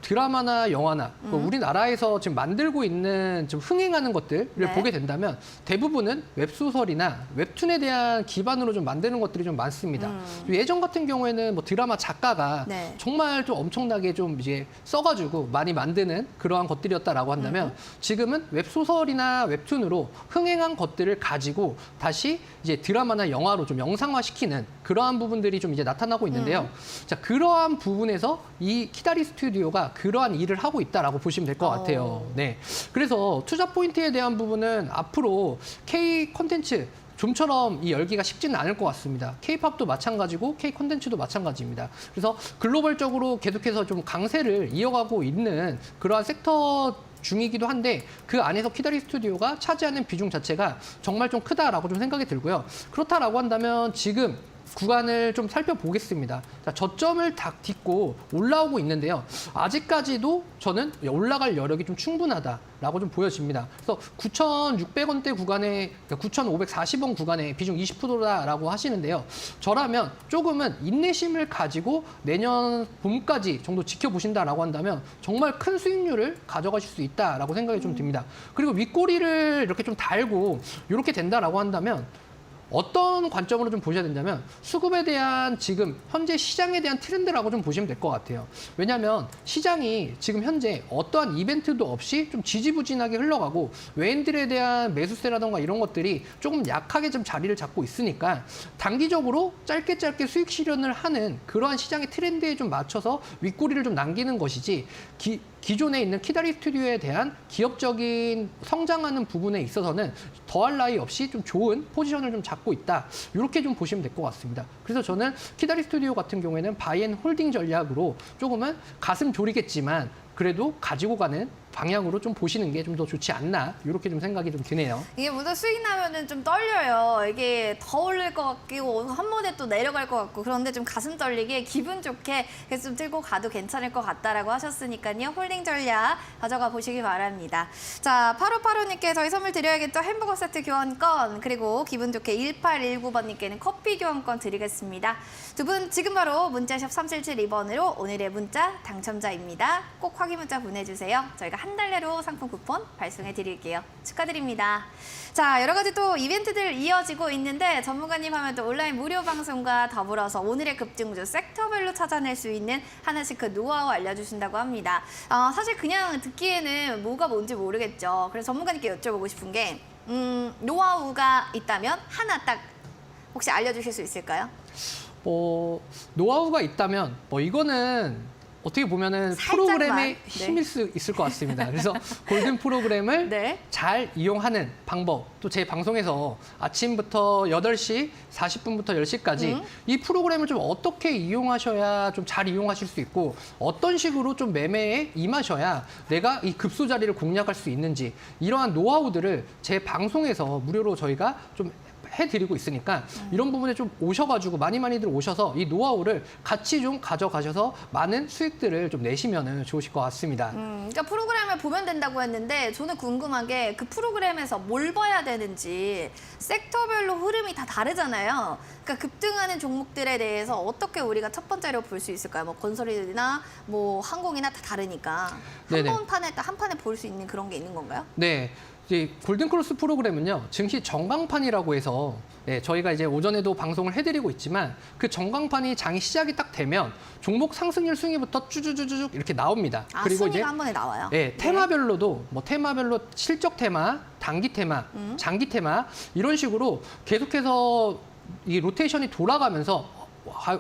드라마나 영화나 우리나라에서 지금 만들고 있는 좀 흥행하는 것들을 네. 보게 된다면 대부분은 웹소설이나 웹툰에 대한 기반으로 좀 만드는 것들이 좀 많습니다. 예전 같은 경우에는 뭐 드라마 작가가 네. 정말 좀 엄청나게 좀 이제 써가지고 많이 만드는 그러한 것들이었다라고 한다면 지금은 웹소설이나 웹툰으로 흥행한 것들을 가지고 다시 이제 드라마나 영화로 좀 영상화시키는 그러한 부분들이 좀 이제 나타나고 있는데요. 자, 그러한 부분에서 이 키다리 스튜디오가 그러한 일을 하고 있다라고 보시면 될 것 같아요. 네. 그래서 투자 포인트에 대한 부분은 앞으로 K 콘텐츠 좀처럼 이 열기가 식지는 않을 것 같습니다. K-팝도 마찬가지고 K 콘텐츠도 마찬가지입니다. 그래서 글로벌적으로 계속해서 좀 강세를 이어가고 있는 그러한 섹터 중이기도 한데 그 안에서 키다리 스튜디오가 차지하는 비중 자체가 정말 좀 크다라고 좀 생각이 들고요. 그렇다라고 한다면 지금 구간을 좀 살펴보겠습니다. 자, 저점을 딱 딛고 올라오고 있는데요. 아직까지도 저는 올라갈 여력이 좀 충분하다라고 좀 보여집니다. 그래서 9,600원대 구간에, 9,540원 구간에 비중 20%다라고 하시는데요. 저라면 조금은 인내심을 가지고 내년 봄까지 정도 지켜보신다라고 한다면 정말 큰 수익률을 가져가실 수 있다라고 생각이 좀 듭니다. 그리고 윗꼬리를 이렇게 좀 달고 이렇게 된다라고 한다면 어떤 관점으로 좀 보셔야 된다면 수급에 대한 지금 현재 시장에 대한 트렌드라고 좀 보시면 될 것 같아요. 왜냐하면 시장이 지금 현재 어떠한 이벤트도 없이 좀 지지부진하게 흘러가고 외인들에 대한 매수세라던가 이런 것들이 조금 약하게 좀 자리를 잡고 있으니까 단기적으로 짧게 수익 실현을 하는 그러한 시장의 트렌드에 좀 맞춰서 윗꼬리를 좀 남기는 것이지 기존에 있는 키다리 스튜디오에 대한 기업적인 성장하는 부분에 있어서는 더할 나위 없이 좀 좋은 포지션을 좀 잡고 있다. 이렇게 좀 보시면 될 것 같습니다. 그래서 저는 키다리 스튜디오 같은 경우에는 바이앤홀딩 전략으로 조금은 가슴 졸이겠지만 그래도 가지고 가는 방향으로 좀 보시는 게 좀 더 좋지 않나 이렇게 좀 생각이 좀 드네요. 이게 무슨 수익 나면은 좀 떨려요. 이게 더 오를 것 같고 한 번에 또 내려갈 것 같고 그런데 좀 가슴 떨리게 기분 좋게 계속 좀 들고 가도 괜찮을 것 같다라고 하셨으니까요. 홀딩 전략 가져가 보시기 바랍니다. 자, 8585님께 저희 선물 드려야겠죠. 햄버거 세트 교환권 그리고 기분 좋게 1819번님께는 커피 교환권 드리겠습니다. 두 분 지금 바로 문자샵 3772번으로 오늘의 문자 당첨자입니다. 꼭 확인 문자 보내주세요. 저희가 한 달 내로 상품 쿠폰 발송해 드릴게요. 축하드립니다. 자, 여러 가지 또 이벤트들 이어지고 있는데 전문가님 하면 또 온라인 무료 방송과 더불어서 오늘의 급등주 섹터별로 찾아낼 수 있는 하나씩 그 노하우 알려주신다고 합니다. 사실 그냥 듣기에는 뭐가 뭔지 모르겠죠. 그래서 전문가님께 여쭤보고 싶은 게 노하우가 있다면 하나 딱 혹시 알려주실 수 있을까요? 노하우가 있다면 이거는 어떻게 보면은 살짝만, 프로그램의 네. 힘일 수 있을 것 같습니다. 그래서 골든 프로그램을 네. 잘 이용하는 방법, 또 제 방송에서 아침부터 8시 40분부터 10시까지 이 프로그램을 좀 어떻게 이용하셔야 좀 잘 이용하실 수 있고 어떤 식으로 좀 매매에 임하셔야 내가 이 급소 자리를 공략할 수 있는지 이러한 노하우들을 제 방송에서 무료로 저희가 좀 해드리고 있으니까 이런 부분에 좀 오셔가지고 많이들 오셔서 이 노하우를 같이 좀 가져가셔서 많은 수익들을 좀 내시면 좋으실 것 같습니다. 그러니까 프로그램을 보면 된다고 했는데 저는 궁금한 게 그 프로그램에서 뭘 봐야 되는지 섹터별로 흐름이 다 다르잖아요. 그러니까 급등하는 종목들에 대해서 어떻게 우리가 첫 번째로 볼 수 있을까요? 뭐 건설이나 뭐 항공이나 다 다르니까 네네. 한 판에 볼 수 있는 그런 게 있는 건가요? 네. 이제 골든크로스 프로그램은요, 증시 전광판이라고 해서 저희가 이제 오전에도 방송을 해드리고 있지만 그 전광판이 장이 시작이 딱 되면 종목 상승률 순위부터 쭈쭈쭈쭈 이렇게 나옵니다. 그리고 순위가 한 번에 나와요. 네, 테마별로도 테마별로 실적 테마, 단기 테마, 장기 테마 이런 식으로 계속해서 이 로테이션이 돌아가면서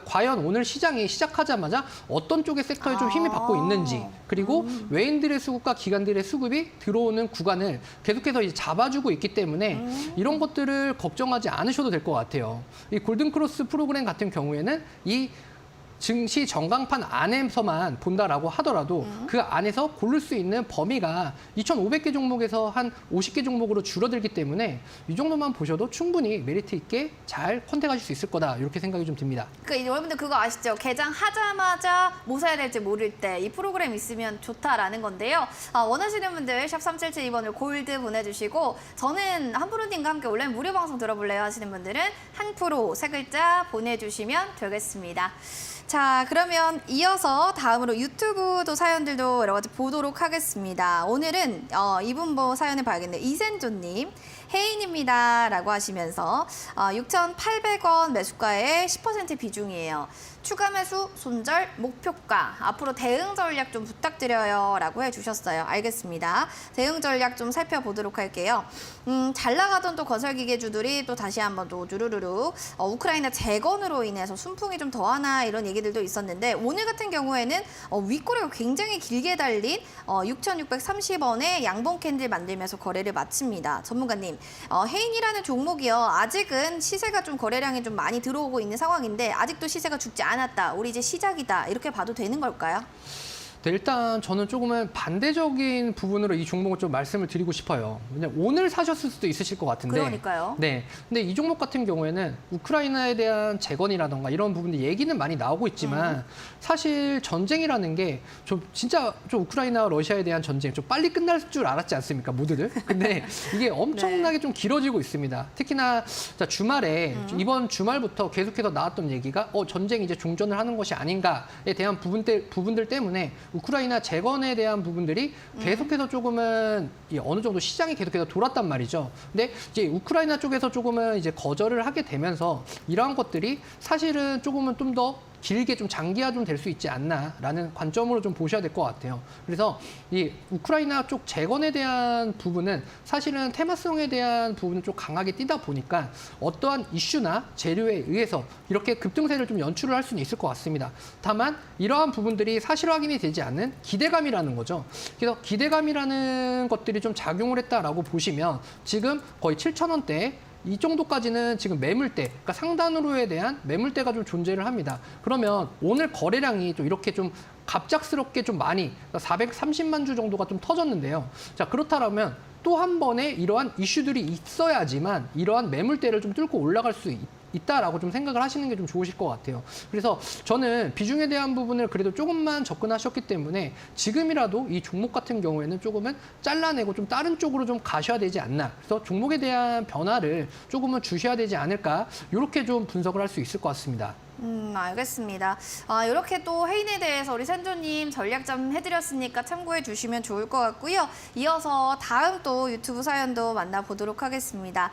과연 오늘 시장이 시작하자마자 어떤 쪽의 섹터에 좀 힘이 받고 있는지 그리고 외인들의 수급과 기관들의 수급이 들어오는 구간을 계속해서 이제 잡아주고 있기 때문에 이런 것들을 걱정하지 않으셔도 될 것 같아요. 이 골든크로스 프로그램 같은 경우에는 이 증시 전광판 안에서만 본다라고 하더라도 그 안에서 고를 수 있는 범위가 2,500개 종목에서 한 50개 종목으로 줄어들기 때문에 이 정도만 보셔도 충분히 메리트 있게 잘 컨택하실 수 있을 거다 이렇게 생각이 좀 듭니다. 여러분들 그거 아시죠? 개장하자마자 뭐 사야 될지 모를 때 이 프로그램 있으면 좋다라는 건데요. 원하시는 분들 샵 3772번을 골드 보내주시고 저는 한프로님과 함께 온라인 무료 방송 들어볼래요 하시는 분들은 한프로 세 글자 보내주시면 되겠습니다. 자, 그러면 이어서 다음으로 유튜브도 사연들도 여러 가지 보도록 하겠습니다. 오늘은 이분 사연을 봐야겠네요. 이센조님. 혜인입니다. 라고 하시면서 6,800원 매수가의 10% 비중이에요. 추가 매수, 손절, 목표가. 앞으로 대응 전략 좀 부탁드려요. 라고 해주셨어요. 알겠습니다. 대응 전략 좀 살펴보도록 할게요. 잘 나가던 또 건설기계주들이 또 다시 한번 또 주르르르 우크라이나 재건으로 인해서 순풍이 좀 더하나 이런 얘기들도 있었는데 오늘 같은 경우에는 윗꼬리가 굉장히 길게 달린 6,630원에 양봉 캔들 만들면서 거래를 마칩니다. 전문가님, 혜인이라는 종목이요. 아직은 시세가 좀 거래량이 좀 많이 들어오고 있는 상황인데 아직도 시세가 죽지 않았다. 우리 이제 시작이다. 이렇게 봐도 되는 걸까요? 네, 일단 저는 조금은 반대적인 부분으로 이 종목을 좀 말씀을 드리고 싶어요. 왜냐면 오늘 사셨을 수도 있으실 것 같은데. 그러니까요. 네. 근데 이 종목 같은 경우에는 우크라이나에 대한 재건이라던가 이런 부분들 얘기는 많이 나오고 있지만 사실 전쟁이라는 게 좀 진짜 좀 우크라이나 러시아에 대한 전쟁 좀 빨리 끝날 줄 알았지 않습니까? 모두들. 근데 이게 엄청나게 좀 길어지고 있습니다. 특히나 자, 주말에 이번 주말부터 계속해서 나왔던 얘기가 전쟁이 이제 종전을 하는 것이 아닌가에 대한 부분들 때문에 우크라이나 재건에 대한 부분들이 계속해서 조금은 어느 정도 시장이 계속해서 돌았단 말이죠. 근데 이제 우크라이나 쪽에서 조금은 이제 거절을 하게 되면서 이러한 것들이 사실은 조금은 좀 더 길게 좀 장기화 좀 될 수 있지 않나라는 관점으로 좀 보셔야 될 것 같아요. 그래서 이 우크라이나 쪽 재건에 대한 부분은 사실은 테마성에 대한 부분은 좀 강하게 띄다 보니까 어떠한 이슈나 재료에 의해서 이렇게 급등세를 좀 연출을 할 수는 있을 것 같습니다. 다만 이러한 부분들이 사실 확인이 되지 않는 기대감이라는 거죠. 그래서 기대감이라는 것들이 좀 작용을 했다라고 보시면 지금 거의 7,000원대 이 정도까지는 지금 매물대, 그러니까 상단으로에 대한 매물대가 좀 존재를 합니다. 그러면 오늘 거래량이 좀 이렇게 좀 갑작스럽게 좀 많이, 그러니까 430만 주 정도가 좀 터졌는데요. 자, 그렇다면 또 한 번에 이러한 이슈들이 있어야지만 이러한 매물대를 좀 뚫고 올라갈 수 있다라고 좀 생각을 하시는 게 좀 좋으실 것 같아요. 그래서 저는 비중에 대한 부분을 그래도 조금만 접근하셨기 때문에 지금이라도 이 종목 같은 경우에는 조금은 잘라내고 좀 다른 쪽으로 좀 가셔야 되지 않나. 그래서 종목에 대한 변화를 조금은 주셔야 되지 않을까. 이렇게 좀 분석을 할 수 있을 것 같습니다. 알겠습니다. 이렇게 또 혜인에 대해서 우리 센조님 전략 좀 해드렸으니까 참고해 주시면 좋을 것 같고요. 이어서 다음 또 유튜브 사연도 만나보도록 하겠습니다.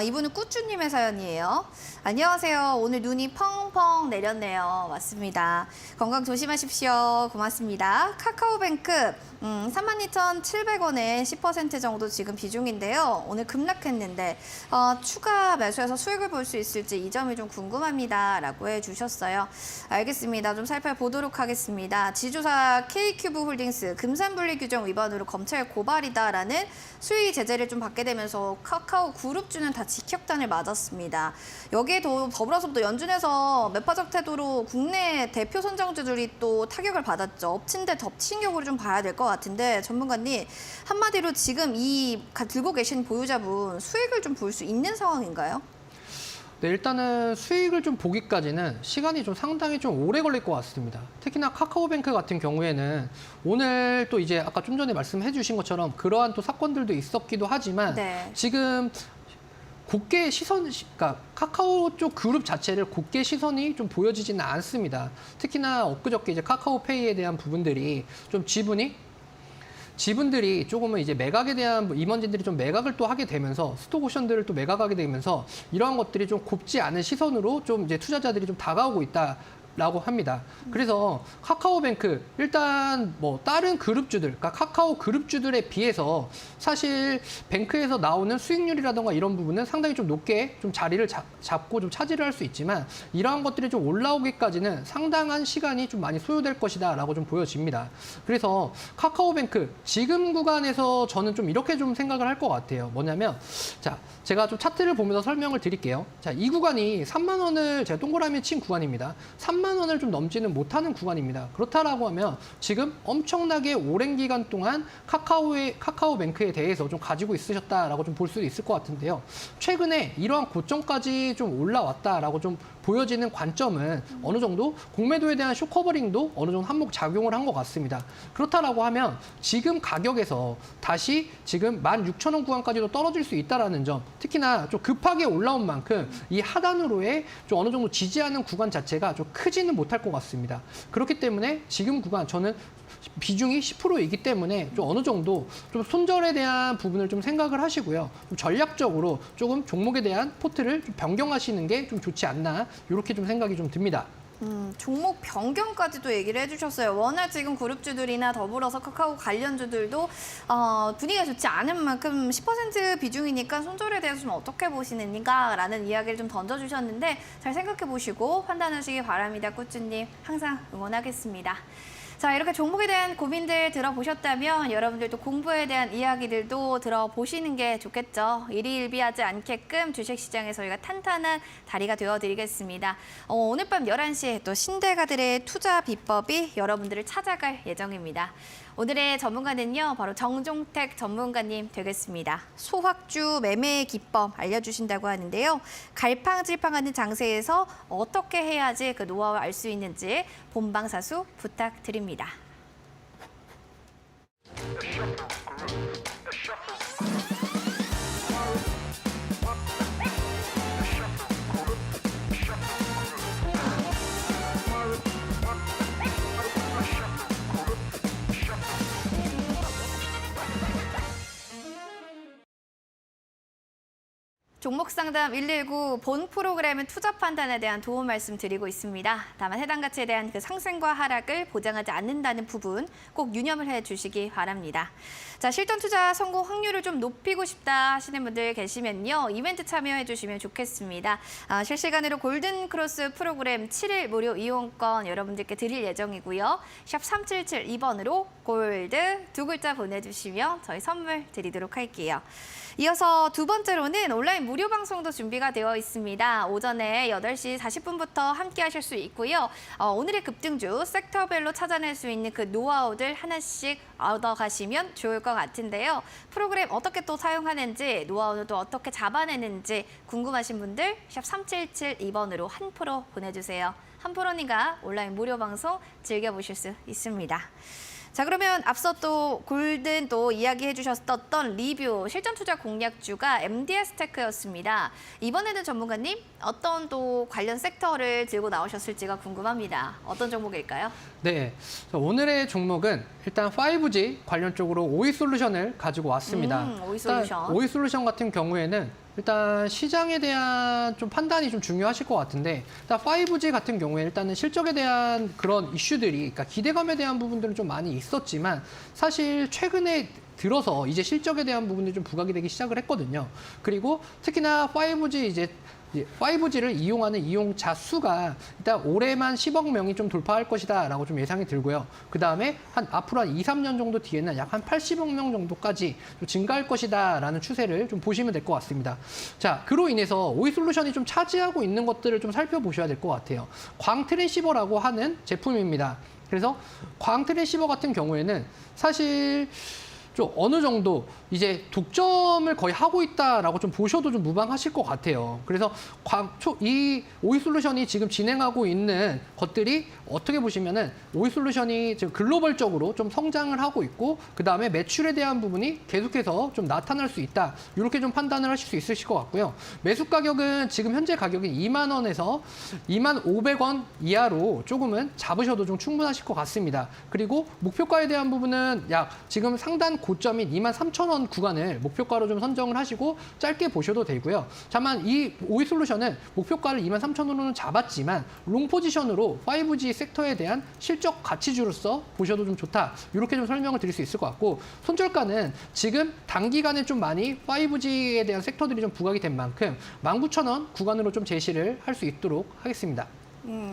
이분은 꾸쭈님의 사연이에요. 안녕하세요. 오늘 눈이 펑펑 내렸네요. 맞습니다. 건강 조심하십시오. 고맙습니다. 카카오뱅크 32,700원에 10% 정도 지금 비중인데요. 오늘 급락했는데 추가 매수해서 수익을 볼 수 있을지 이 점이 좀 궁금합니다. 라고 해주셨어요. 알겠습니다. 좀 살펴보도록 하겠습니다. 지주사 K큐브 홀딩스 금산분리 규정 위반으로 검찰 고발이다라는 수의 제재를 좀 받게 되면서 카카오 그룹주는 다 직격탄을 맞았습니다. 여기에 더불어서 또 연준에서 매파적 태도로 국내 대표 선정주들이 또 타격을 받았죠. 엎친 데 덮친 격으로 좀 봐야 될 것 같은데 전문가님 한마디로 지금 이 들고 계신 보유자분 수익을 좀 볼 수 있는 상황인가요? 네, 일단은 수익을 좀 보기까지는 시간이 좀 상당히 좀 오래 걸릴 것 같습니다. 특히나 카카오뱅크 같은 경우에는 오늘 또 이제 아까 좀 전에 말씀해 주신 것처럼 그러한 또 사건들도 있었기도 하지만 네. 지금 곧게 그러니까 카카오 쪽 그룹 자체를 곧게 시선이 좀 보여지지는 않습니다. 특히나 엊그저께 이제 카카오페이에 대한 부분들이 좀 지분들이 조금은 이제 매각에 대한 임원진들이 좀 매각을 또 하게 되면서 스톡옵션들을 또 매각하게 되면서 이러한 것들이 좀 곱지 않은 시선으로 좀 이제 투자자들이 좀 다가오고 있다라고 합니다. 그래서 카카오뱅크 일단 뭐 다른 그룹주들, 그러니까 카카오 그룹주들에 비해서 사실 뱅크에서 나오는 수익률이라던가 이런 부분은 상당히 좀 높게 좀 자리를 잡고 좀 차지를 할 수 있지만 이러한 것들이 좀 올라오기까지는 상당한 시간이 좀 많이 소요될 것이다라고 좀 보여집니다. 그래서 카카오뱅크 지금 구간에서 저는 좀 이렇게 좀 생각을 할 것 같아요. 뭐냐면 자, 제가 좀 차트를 보면서 설명을 드릴게요. 자, 이 구간이 3만 원을 제가 동그라미 친 구간입니다. 3만 3만 원을 좀 넘지는 못하는 구간입니다. 그렇다라고 하면 지금 엄청나게 오랜 기간 동안 카카오뱅크에 대해서 좀 가지고 있으셨다라고 좀 볼 수도 있을 것 같은데요. 최근에 이러한 고점까지 좀 올라왔다라고 좀 보여지는 관점은 어느 정도 공매도에 대한 쇼커버링도 어느 정도 한몫 작용을 한 것 같습니다. 그렇다라고 하면 지금 가격에서 다시 지금 16,000원 구간까지도 떨어질 수 있다라는 점, 특히나 좀 급하게 올라온 만큼 이 하단으로의 좀 어느 정도 지지하는 구간 자체가 좀 크지는 못할 것 같습니다. 그렇기 때문에 지금 구간 저는 비중이 10%이기 때문에 좀 어느 정도 좀 손절에 대한 부분을 좀 생각을 하시고요. 좀 전략적으로 조금 종목에 대한 포트를 좀 변경하시는 게 좀 좋지 않나 이렇게 좀 생각이 좀 듭니다. 종목 변경까지도 얘기를 해주셨어요. 워낙 지금 그룹주들이나 더불어서 카카오 관련주들도 분위기가 좋지 않은 만큼 10% 비중이니까 손절에 대해서 좀 어떻게 보시는가라는 이야기를 좀 던져주셨는데 잘 생각해 보시고 판단하시기 바랍니다. 꾸쭈님 항상 응원하겠습니다. 자, 이렇게 종목에 대한 고민들 들어보셨다면 여러분들도 공부에 대한 이야기들도 들어보시는 게 좋겠죠. 일희일비하지 않게끔 주식시장에서 저희가 탄탄한 다리가 되어드리겠습니다. 오늘 밤 11시에 또 신대가들의 투자 비법이 여러분들을 찾아갈 예정입니다. 오늘의 전문가는요, 바로 정종택 전문가님 되겠습니다. 소확주 매매의 기법 알려주신다고 하는데요. 갈팡질팡하는 장세에서 어떻게 해야지 그 노하우를 알 수 있는지 본방사수 부탁드립니다. 종목상담 119 본 프로그램은 투자 판단에 대한 도움 말씀드리고 있습니다. 다만 해당 가치에 대한 그 상승과 하락을 보장하지 않는다는 부분 꼭 유념을 해주시기 바랍니다. 자, 실전 투자 성공 확률을 좀 높이고 싶다 하시는 분들 계시면요. 이벤트 참여해 주시면 좋겠습니다. 실시간으로 골든크로스 프로그램 7일 무료 이용권 여러분들께 드릴 예정이고요. 샵 3772번으로 골드 두 글자 보내주시면 저희 선물 드리도록 할게요. 이어서 두 번째로는 온라인 무료 방송도 준비가 되어 있습니다. 오전에 8시 40분부터 함께 하실 수 있고요. 오늘의 급등주 섹터별로 찾아낼 수 있는 그 노하우들 하나씩 얻어가시면 좋을 것 같은데요. 프로그램 어떻게 또 사용하는지, 노하우는 또 어떻게 잡아내는지 궁금하신 분들 샵 3772번으로 한 프로 보내주세요. 한 프로님과 온라인 무료 방송 즐겨보실 수 있습니다. 자, 그러면 앞서 또 골든 또 이야기해 주셨던 리뷰 실전 투자 공략주가 MDS 테크였습니다. 이번에는 전문가님 어떤 또 관련 섹터를 들고 나오셨을지가 궁금합니다. 어떤 종목일까요? 네, 오늘의 종목은 일단 5G 관련 쪽으로 오이솔루션을 가지고 왔습니다. 오이솔루션. 오이솔루션 같은 경우에는 일단 시장에 대한 좀 판단이 좀 중요하실 것 같은데, 일단 5G 같은 경우에 일단은 실적에 대한 그런 이슈들이, 그러니까 기대감에 대한 부분들은 좀 많이 있었지만 사실 최근에 들어서 이제 실적에 대한 부분들이 좀 부각이 되기 시작을 했거든요. 그리고 특히나 5G를 이용하는 이용자 수가 일단 올해만 10억 명이 좀 돌파할 것이다라고 좀 예상이 들고요. 그 다음에 앞으로 한 2, 3년 정도 뒤에는 약 한 80억 명 정도까지 좀 증가할 것이다라는 추세를 좀 보시면 될 것 같습니다. 자, 그로 인해서 오이솔루션이 좀 차지하고 있는 것들을 좀 살펴보셔야 될 것 같아요. 광트랜시버라고 하는 제품입니다. 그래서 광트랜시버 같은 경우에는 사실 좀 어느 정도 이제 독점을 거의 하고 있다라고 좀 보셔도 좀 무방하실 것 같아요. 그래서 이 오이솔루션이 지금 진행하고 있는 것들이 어떻게 보시면은 오이솔루션이 지금 글로벌적으로 좀 성장을 하고 있고, 그 다음에 매출에 대한 부분이 계속해서 좀 나타날 수 있다. 이렇게 좀 판단을 하실 수 있으실 것 같고요. 매수 가격은 지금 현재 가격이 2만 원에서 2만 500원 이하로 조금은 잡으셔도 좀 충분하실 것 같습니다. 그리고 목표가에 대한 부분은 약 지금 상단 고점인 2만 3천 원 구간을 목표가로 좀 선정을 하시고 짧게 보셔도 되고요. 다만 이 오이솔루션은 목표가를 2만 3천 원으로는 잡았지만 롱 포지션으로 5G 섹터에 대한 실적 가치주로서 보셔도 좀 좋다. 이렇게 좀 설명을 드릴 수 있을 것 같고, 손절가는 지금 단기간에 좀 많이 5G에 대한 섹터들이 좀 부각이 된 만큼 19,000원 구간으로 좀 제시를 할 수 있도록 하겠습니다.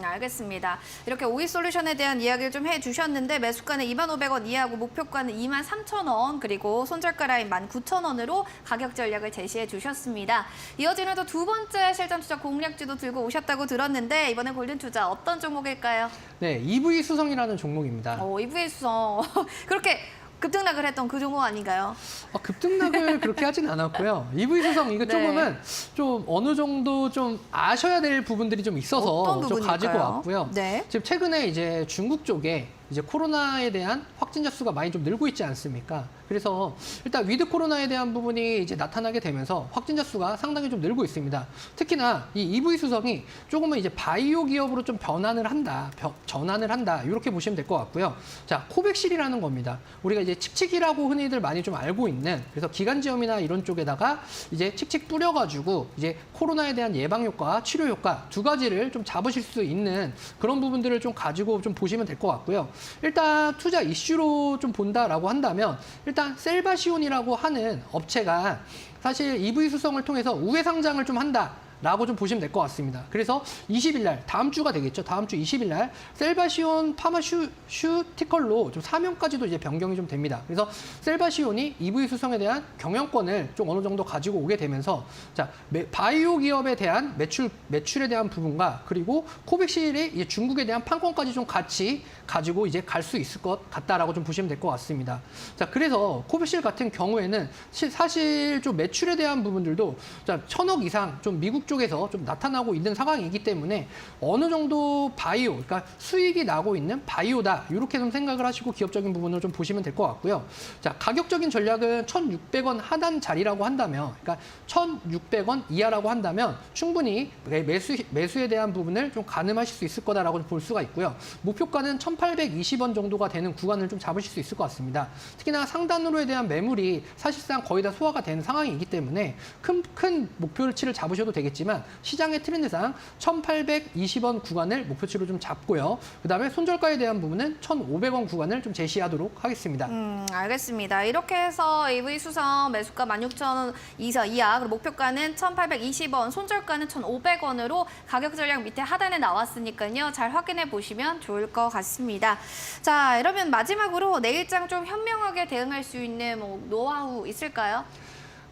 알겠습니다. 이렇게 오이솔루션에 대한 이야기를 좀 해주셨는데 매수가는 25,000원 이하고 목표가는 23,000원 그리고 손절가 라인 19,000원으로 가격 전략을 제시해 주셨습니다. 이어지는 또 두 번째 실전 투자 공략주도 들고 오셨다고 들었는데 이번에 골든 투자 어떤 종목일까요? 네, EV 수성이라는 종목입니다. EV 수성 그렇게 급등락을 했던 그 종목 아닌가요? 급등락을 그렇게 하진 않았고요. EV 수성 이거 네. 조금은 좀 어느 정도 좀 아셔야 될 부분들이 좀 있어서 어떤 좀 부분일까요? 가지고 왔고요. 네. 지금 최근에 이제 중국 쪽에 이제 코로나에 대한 확진자 수가 많이 좀 늘고 있지 않습니까? 그래서 일단 위드 코로나에 대한 부분이 이제 나타나게 되면서 확진자 수가 상당히 좀 늘고 있습니다. 특히나 이 EV 수성이 조금은 이제 바이오 기업으로 좀 전환을 한다, 이렇게 보시면 될 것 같고요. 자, 코백실이라는 겁니다. 우리가 이제 칙칙이라고 흔히들 많이 좀 알고 있는 그래서 기관지염이나 이런 쪽에다가 이제 칙칙 뿌려가지고 이제 코로나에 대한 예방 효과, 치료 효과 두 가지를 좀 잡으실 수 있는 그런 부분들을 좀 가지고 좀 보시면 될 것 같고요. 일단 투자 이슈로 좀 본다라고 한다면 일단 셀바시온이라고 하는 업체가 사실 EV 수성을 통해서 우회 상장을 좀 한다. 라고 좀 보시면 될 것 같습니다. 그래서 20일 날, 다음 주가 되겠죠. 다음 주 20일 날 셀바시온 파마슈티컬로 좀 사명까지도 이제 변경이 좀 됩니다. 그래서 셀바시온이 EV 수성에 대한 경영권을 좀 어느 정도 가지고 오게 되면서 자, 바이오 기업에 대한 매출에 대한 부분과 그리고 코백실의 이제 중국에 대한 판권까지 좀 같이 가지고 이제 갈 수 있을 것 같다라고 좀 보시면 될 것 같습니다. 자, 그래서 코백실 같은 경우에는 사실 좀 매출에 대한 부분들도 자, 1,000억 이상 좀 미국 쪽에서 좀 나타나고 있는 상황이기 때문에 어느 정도 바이오, 그러니까 수익이 나고 있는 바이오다. 이렇게 좀 생각을 하시고 기업적인 부분을 좀 보시면 될 것 같고요. 자, 가격적인 전략은 1,600원 하단 자리라고 한다면, 그러니까 1,600원 이하라고 한다면 충분히 매수에 대한 부분을 좀 가늠하실 수 있을 거다라고 볼 수가 있고요. 목표가는 1,820원 정도가 되는 구간을 좀 잡으실 수 있을 것 같습니다. 특히나 상단으로에 대한 매물이 사실상 거의 다 소화가 되는 상황이기 때문에 큰 목표치를 잡으셔도 되겠지만 시장의 트렌드상 1,820원 구간을 목표치로 좀 잡고요. 그다음에 손절가에 대한 부분은 1,500원 구간을 좀 제시하도록 하겠습니다. 알겠습니다. 이렇게 해서 EV 수성 매수가 16,000원 이하, 그리고 목표가는 1,820원, 손절가는 1,500원으로 가격 전략 밑에 하단에 나왔으니까요. 잘 확인해 보시면 좋을 것 같습니다. 자, 이러면 마지막으로 내일장 좀 현명하게 대응할 수 있는 노하우 있을까요?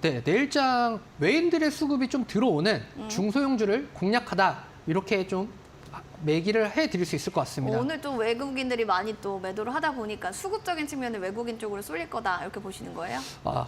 네, 내일장 외인들의 수급이 좀 들어오는 중소형주를 공략하다 이렇게 좀 매기를 해드릴 수 있을 것 같습니다. 오늘 또 외국인들이 많이 또 매도를 하다 보니까 수급적인 측면을 외국인 쪽으로 쏠릴 거다 이렇게 보시는 거예요?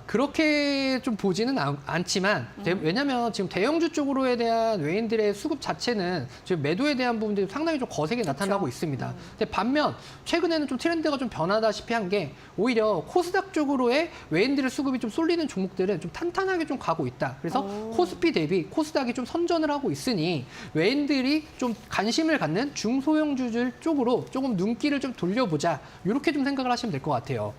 그렇게 좀 보지는 않지만 왜냐하면 지금 대형주 쪽으로에 대한 외인들의 수급 자체는 지금 매도에 대한 부분들이 상당히 좀 거세게 나타나고 있습니다. 근데 반면 최근에는 좀 트렌드가 좀 변하다시피 한 게 오히려 코스닥 쪽으로의 외인들의 수급이 좀 쏠리는 종목들은 좀 탄탄하게 좀 가고 있다. 그래서 코스피 대비 코스닥이 좀 선전을 하고 있으니 외인들이 좀 관심을 갖는 중소형주들 쪽으로 조금 눈길을 좀 돌려보자. 이렇게 좀 생각을 하시면 될 것 같아요.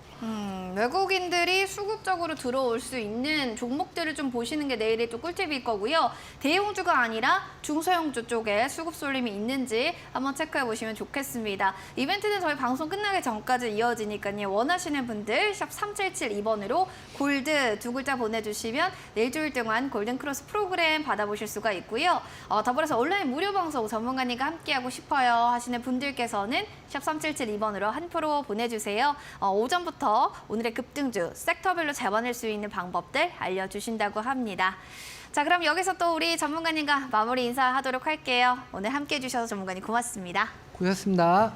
외국인들이 수급적으로 들어올 수 있는 종목들을 좀 보시는 게 내일의 또 꿀팁일 거고요. 대형주가 아니라 중소형주 쪽에 수급 쏠림이 있는지 한번 체크해 보시면 좋겠습니다. 이벤트는 저희 방송 끝나기 전까지 이어지니까요. 원하시는 분들 샵 3772번으로 골드 두 글자 보내주시면 일주일 동안 골든 크로스 프로그램 받아보실 수가 있고요. 더불어서 온라인 무료 방송 전문가님과 함께하고 싶어요 하시는 분들께서는 샵 3772번으로 한 프로 보내주세요. 오전부터 오늘의 급등주 섹터별로 잡아낼 수 있는 방법들 알려주신다고 합니다. 자, 그럼 여기서 또 우리 전문가님과 마무리 인사하도록 할게요. 오늘 함께해 주셔서 전문가님 고맙습니다. 고맙습니다.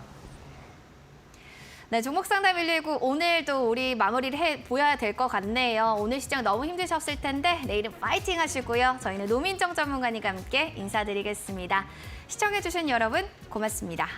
네, 종목 상담 119 오늘도 우리 마무리를 해보야 될 것 같네요. 오늘 시장 너무 힘드셨을 텐데 내일은 파이팅 하시고요. 저희는 노민정 전문가님과 함께 인사드리겠습니다. 시청해주신 여러분 고맙습니다.